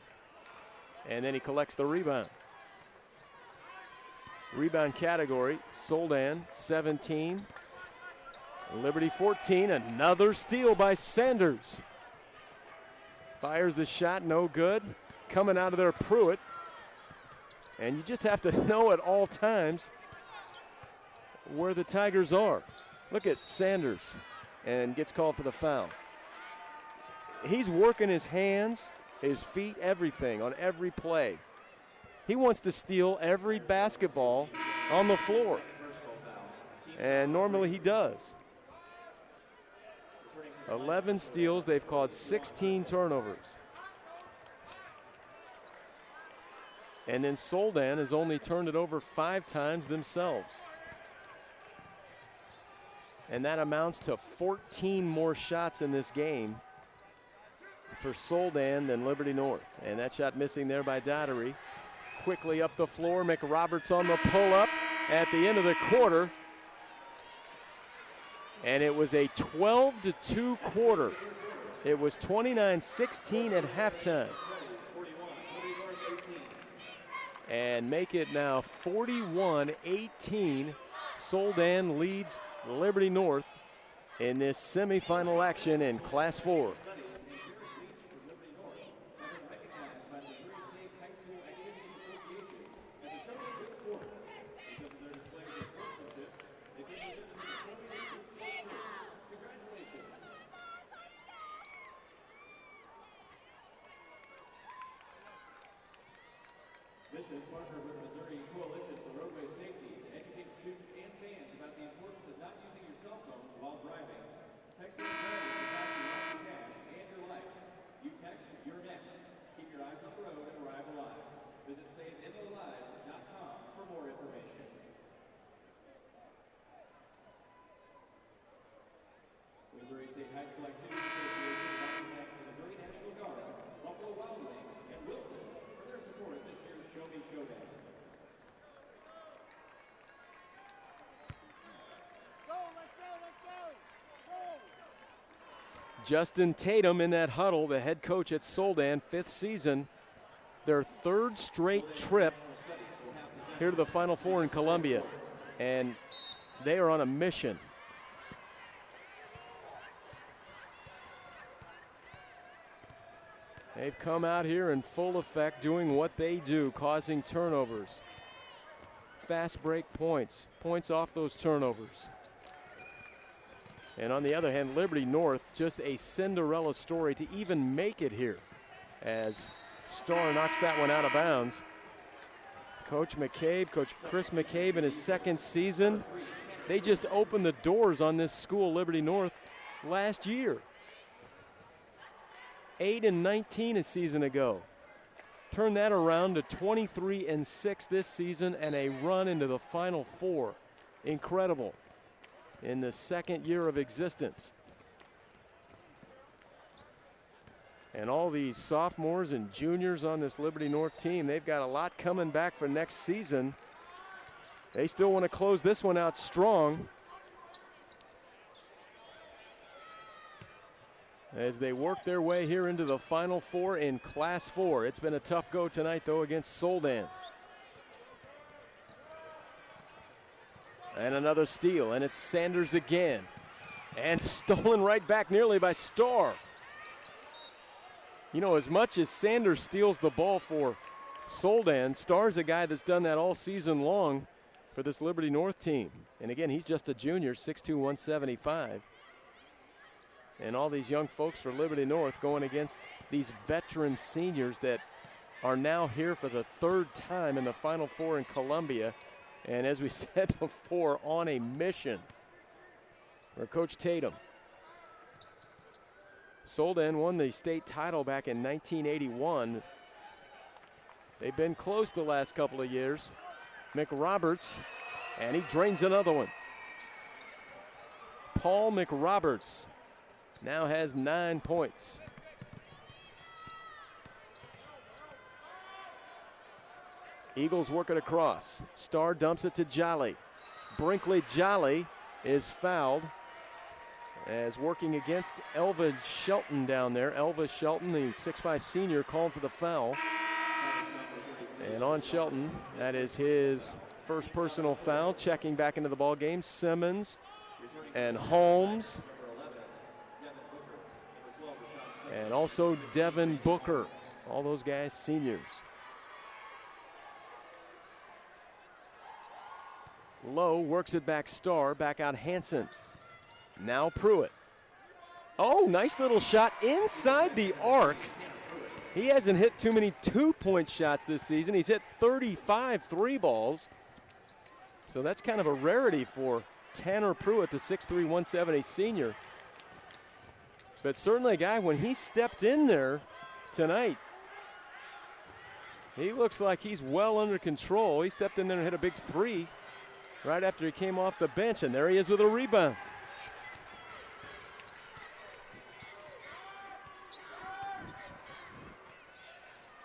And then he collects the rebound. Rebound category, Soldan 17, Liberty 14. Another steal by Sanders. Fires the shot, no good. Coming out of there, Pruitt. And you just have to know at all times where the Tigers are. Look at Sanders, and gets called for the foul. He's working his hands, his feet, everything on every play. He wants to steal every basketball on the floor, and normally he does. 11 steals, they've called 16 turnovers. And then Soldan has only turned it over 5 times themselves. And that amounts to 14 more shots in this game for Soldan than Liberty North. And that shot missing there by Daugherty. Quickly up the floor, McRoberts on the pull-up at the end of the quarter. And it was a 12-2 quarter. It was 29-16 at halftime. And make it now 41-18. Soldan leads Liberty North in this semifinal action in Class 4. Mission is partnered with the Missouri Coalition for Roadway Safety to educate students and fans about the importance of not using your cell phones while driving. Text in prayer to protect your life, cash, and your life. You text, you're next. Keep your eyes on the road and arrive alive. Visit SaveInTheLives.com for more information. The Missouri State High School Activities Association welcomes back the Missouri National Guard, Buffalo Wild Wings, and Wilson for their support at this year's Show Me Showdown. Justin Tatum in that huddle, the head coach at Soldan, 5th season, their 3rd straight trip here to the Final Four in Columbia, and they are on a mission. They've come out here in full effect doing what they do, causing turnovers, fast break points, points off those turnovers. And on the other hand, Liberty North, just a Cinderella story to even make it here as Starr knocks that one out of bounds. Coach Chris McCabe in his 2nd season, they just opened the doors on this school, Liberty North, last year. 8-19 a season ago. Turned that around to 23-6 this season and a run into the Final Four. Incredible. In the 2nd year of existence. And all these sophomores and juniors on this Liberty North team, they've got a lot coming back for next season. They still want to close this one out strong as they work their way here into the Final Four in Class 4. It's been a tough go tonight, though, against Soldan. And another steal, and it's Sanders again. And stolen right back nearly by Starr. You know, as much as Sanders steals the ball for Soldan, Starr's a guy that's done that all season long for this Liberty North team. And again, he's just a junior, 6'2", 175. And all these young folks for Liberty North going against these veteran seniors that are now here for the 3rd time in the Final Four in Columbia. And as we said before, on a mission for Coach Tatum. Soldan won the state title back in 1981. They've been close the last couple of years. McRoberts, and he drains another one. Paul McRoberts now has 9 points. Eagles work it across. Starr dumps it to Jolly. Brinkley Jolly is fouled as working against Elva Shelton down there. Elva Shelton, the 6'5" senior, called for the foul. And on Shelton, that is his 1st personal foul. Checking back into the ball game, Simmons and Holmes. And also Devin Booker. All those guys seniors. Lowe works it back, Starr, back out Hanson. Now Pruitt. Oh, nice little shot inside the arc. He hasn't hit too many 2-point shots this season. He's hit 35 3 balls. So that's kind of a rarity for Tanner Pruitt, the 6'3", 170 senior. But certainly a guy, when he stepped in there tonight, he looks like he's well under control. He stepped in there and hit a big 3 right after he came off the bench, and there he is with a rebound.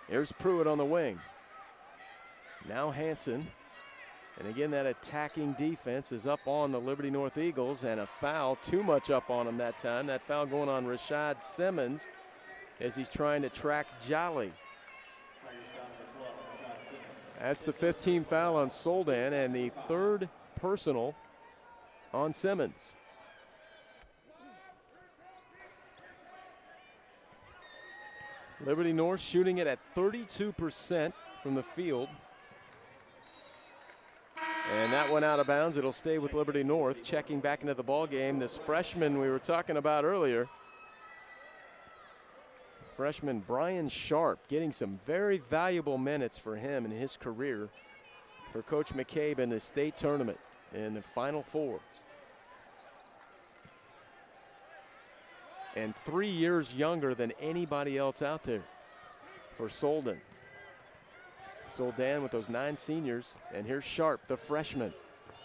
Here's Pruitt on the wing. Now Hanson. And again, that attacking defense is up on the Liberty North Eagles, and a foul, too much up on him that time. That foul going on Rashad Simmons as he's trying to track Jolly. That's the 5th team foul on Soldan and the 3rd personal on Simmons. Liberty North shooting it at 32% from the field. And that went out of bounds. It'll stay with Liberty North. Checking back into the ball game, this freshman we were talking about earlier freshman Brian Sharp getting some very valuable minutes for him in his career for Coach McCabe in the state tournament in the Final Four. And 3 years younger than anybody else out there for Soldan. Soldan with those 9 seniors. And here's Sharp, the freshman,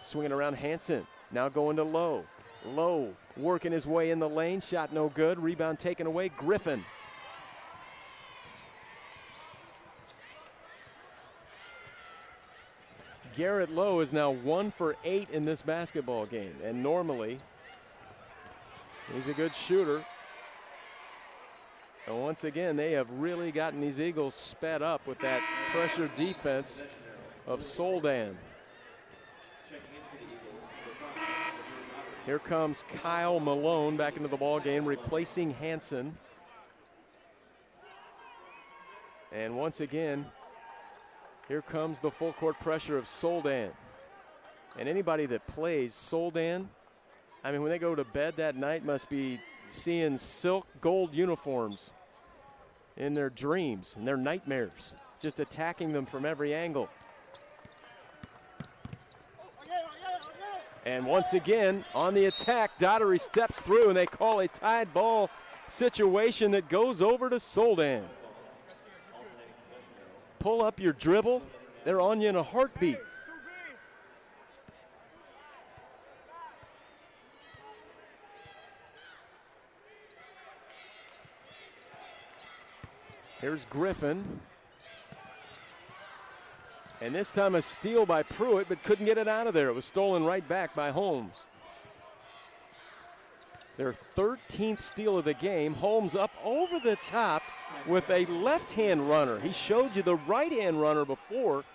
swinging around Hansen. Now going to Lowe. Lowe working his way in the lane. Shot no good. Rebound taken away. Griffin. Garrett Lowe is now 1 for 8 in this basketball game. And normally, he's a good shooter. And once again, they have really gotten these Eagles sped up with that pressure defense of Soldan. Here comes Kyle Malone back into the ball game, replacing Hansen. And once again, here comes the full court pressure of Soldan. And anybody that plays Soldan, I mean, when they go to bed that night, must be seeing silk gold uniforms in their dreams and their nightmares, just attacking them from every angle. And once again, on the attack, Daughtery steps through, and they call a tied ball situation that goes over to Soldan. Pull up your dribble, they're on you in a heartbeat. Here's Griffin. And this time a steal by Pruitt, but couldn't get it out of there. It was stolen right back by Holmes. Their 13th steal of the game. Holmes up over the top with a left-hand runner. He showed you the right-hand runner before,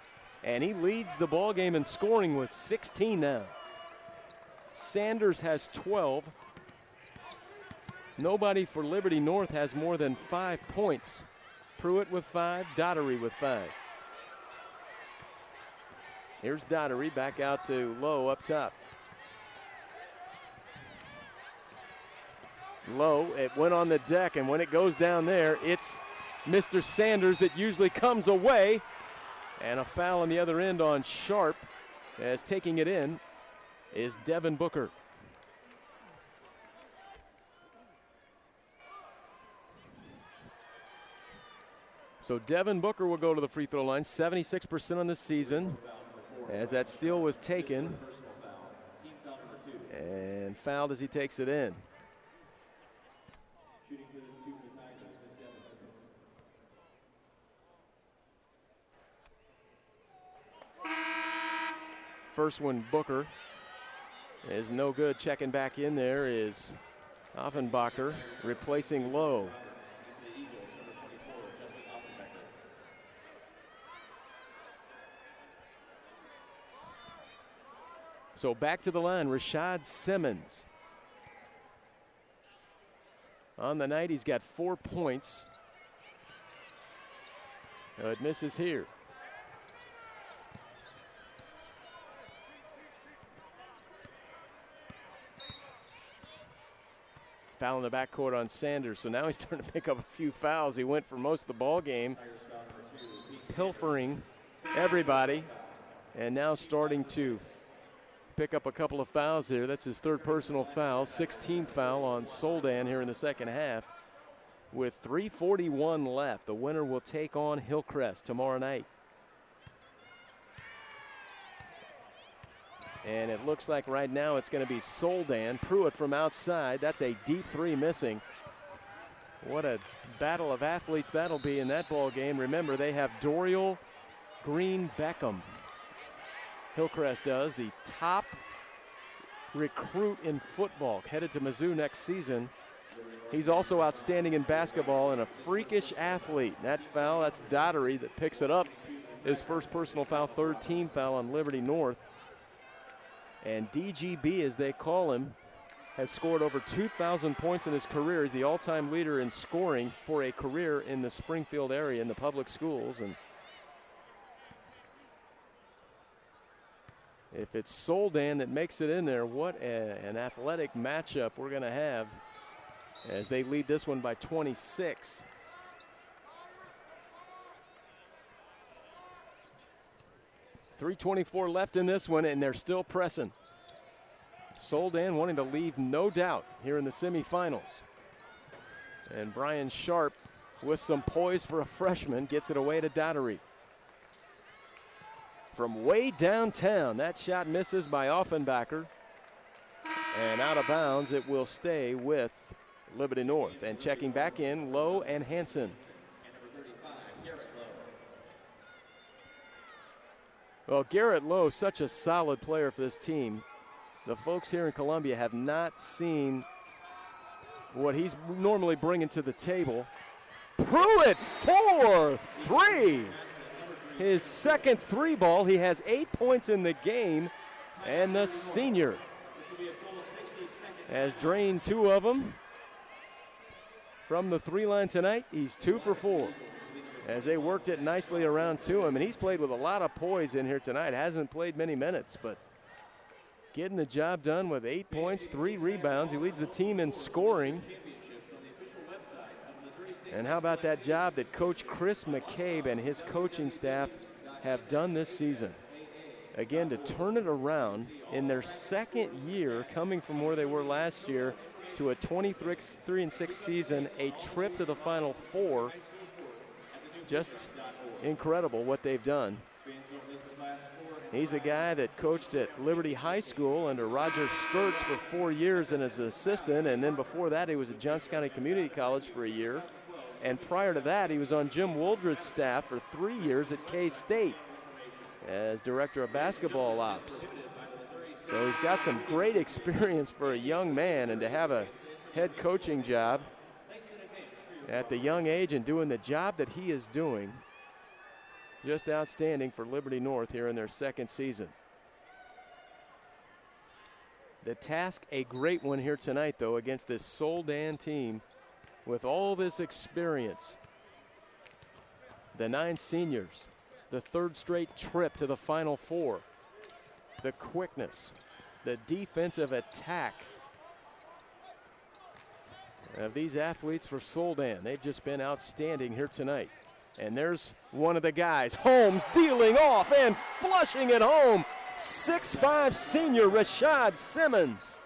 and he leads the ball game in scoring with 16 now. Sanders has 12. Nobody for Liberty North has more than 5 points. Pruitt with 5, Daughtery with 5. Here's Daughtery back out to Lowe up top. Lowe, it went on the deck, and when it goes down there, it's Mr. Sanders that usually comes away. And a foul on the other end on Sharp, as taking it in is Devin Booker. So Devin Booker will go to the free throw line, 76% on the season, as that steal was taken and fouled as he takes it in. First one, Booker, is no good. Checking back in there is Offenbacher, replacing Lowe. So back to the line, Rashad Simmons. On the night, he's got 4 points. It misses here. Foul in the backcourt on Sanders, so now he's starting to pick up a few fouls. He went for most of the ball game, pilfering everybody, and now starting to pick up a couple of fouls here. That's his 3rd personal foul, 16th foul on Soldan here in the second half. With 3:41 left, the winner will take on Hillcrest tomorrow night. And it looks like right now it's going to be Soldan. Pruitt from outside. That's a deep 3 missing. What a battle of athletes that'll be in that ball game. Remember, they have Dorial Green Beckham. Hillcrest does, the top recruit in football, headed to Mizzou next season. He's also outstanding in basketball and a freakish athlete. That foul, that's Daughtery that picks it up. His first personal foul, 3rd team foul on Liberty North. And DGB, as they call him, has scored over 2,000 points in his career. He's the all-time leader in scoring for a career in the Springfield area in the public schools. And if it's Soldan that makes it in there, what an athletic matchup we're going to have as they lead this one by 26. 3:24 left in this one, and they're still pressing. Soldan wanting to leave no doubt here in the semifinals. And Brian Sharp, with some poise for a freshman, gets it away to Daugherty. From way downtown, that shot misses by Offenbacher. And out of bounds, it will stay with Liberty North. And checking back in, Lowe and Hansen. Well, Garrett Lowe, such a solid player for this team. The folks here in Columbia have not seen what he's normally bringing to the table. Pruitt, 4-3. His second three ball. He has 8 points in the game. And the senior has drained 2 of them. From the 3-line tonight, he's 2 for 4. As they worked it nicely around to him. And he's played with a lot of poise in here tonight. Hasn't played many minutes, but getting the job done with 8 points, 3 rebounds. He leads the team in scoring. And how about that job that Coach Chris McCabe and his coaching staff have done this season? Again, to turn it around in their second year, coming from where they were last year to a 23-6 season, a trip to the Final Four. Just incredible what they've done. He's a guy that coached at Liberty High School under Roger Sturtz for 4 years and as an assistant, and then before that he was at Johnson County Community College for a year. And prior to that, he was on Jim Wooldred's staff for 3 years at K-State as director of basketball ops. So he's got some great experience for a young man, and to have a head coaching job at the young age and doing the job that he is doing, just outstanding for Liberty North here in their second season. The task, a great one here tonight, though, against this Soldan team with all this experience. The 9 seniors, the 3rd straight trip to the Final Four, the quickness, the defensive attack of these athletes for Soldan. They've just been outstanding here tonight. And there's one of the guys, Holmes, dealing off and flushing it home. 6'5" senior Rashad Simmons.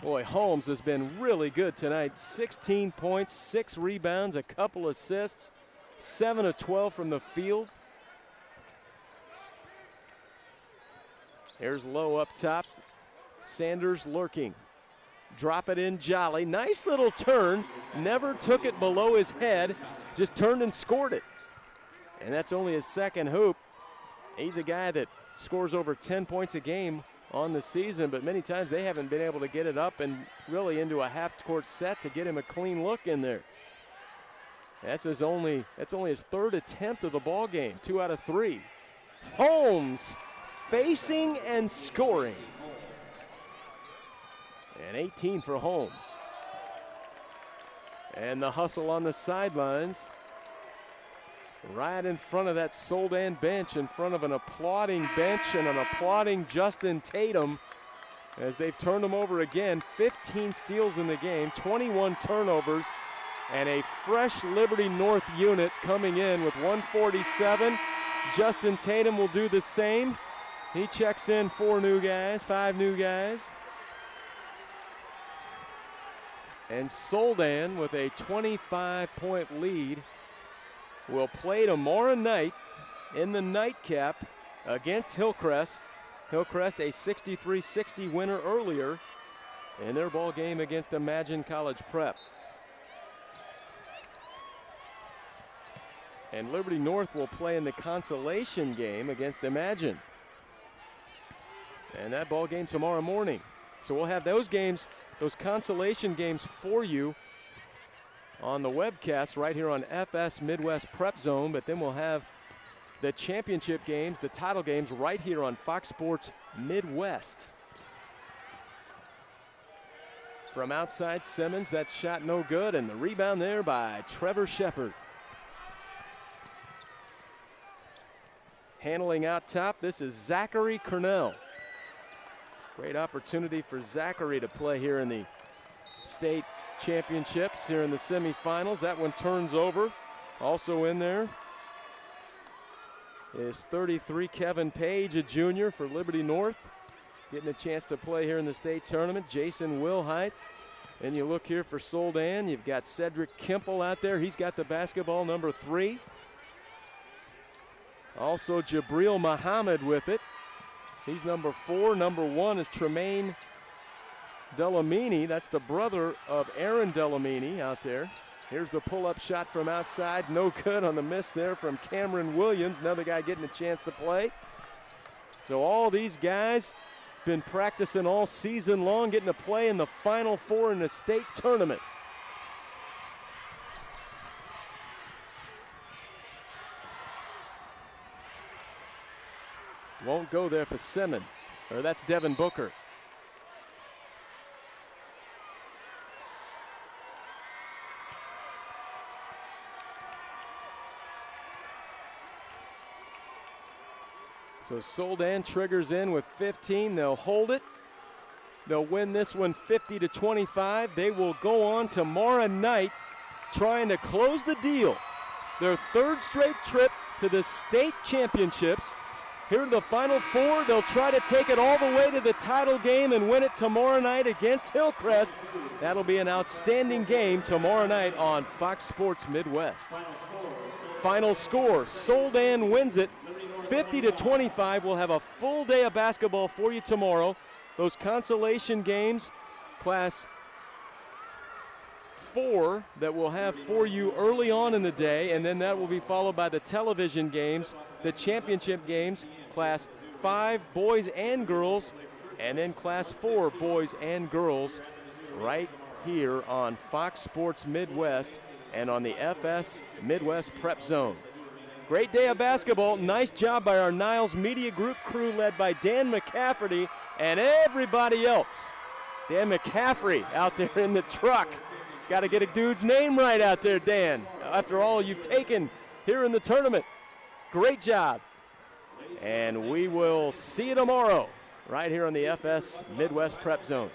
Boy, Holmes has been really good tonight. 16 points, 6 rebounds, a couple assists, 7 of 12 from the field. Here's Lowe up top. Sanders lurking. Drop it in, Jolly. Nice little turn. Never took it below his head. Just turned and scored it. And that's only his second hoop. He's a guy that scores over 10 points a game on the season, but many times they haven't been able to get it up and really into a half-court set to get him a clean look in there. That's only his 3rd attempt of the ball game. 2 out of 3. Holmes facing and scoring. And 18 for Holmes. And the hustle on the sidelines. Right in front of that Soldan bench, in front of an applauding bench and an applauding Justin Tatum as they've turned him over again. 15 steals in the game, 21 turnovers, and a fresh Liberty North unit coming in with 147. Justin Tatum will do the same. He checks in 5 new guys. And Soldan with a 25-point lead will play tomorrow night in the nightcap against Hillcrest. Hillcrest, a 63-60 winner earlier in their ball game against Imagine College Prep. And Liberty North will play in the consolation game against Imagine. And that ball game tomorrow morning. So we'll have those games, those consolation games for you on the webcast right here on FS Midwest Prep Zone, but then we'll have the championship games, the title games right here on Fox Sports Midwest. From outside Simmons, that shot no good, and the rebound there by Trevor Shepard. Handling out top, this is Zachary Cornell. Great opportunity for Zachary to play here in the state championships, here in the semifinals. That one turns over, also in there. is 33, Kevin Page, a junior for Liberty North, getting a chance to play here in the state tournament. Jason Wilhite. And you look here for Soldan, you've got Cedric Kimple out there. He's got the basketball, number 3. Also Jabril Muhammad with it. He's number 4. Number 1 is Tremaine Delamini. That's the brother of Aaron Delamini out there. Here's the pull-up shot from outside. No good on the miss there from Cameron Williams, another guy getting a chance to play. So all these guys been practicing all season long, getting to play in the Final Four in the state tournament. Won't go there for Simmons, or that's Devin Booker. So Soldan triggers in with 15. They'll hold it. They'll win this one 50-25. They will go on tomorrow night trying to close the deal. Their 3rd straight trip to the state championships. Here to the Final Four. They'll try to take it all the way to the title game and win it tomorrow night against Hillcrest. That'll be an outstanding game tomorrow night on Fox Sports Midwest. Final score, Soldan wins it 50-25. We'll have a full day of basketball for you tomorrow. Those consolation games, Class 4, that we'll have for you early on in the day, and then that will be followed by the television games, the championship games, Class 5 boys and girls, and then Class 4 boys and girls right here on Fox Sports Midwest and on the FS Midwest Prep Zone. Great day of basketball. Nice job by our Niles Media Group crew led by Dan McCafferty and everybody else. Dan McCaffrey out there in the truck. Got to get a dude's name right out there, Dan. After all you've taken here in the tournament. Great job. And we will see you tomorrow right here on the FS Midwest Prep Zone.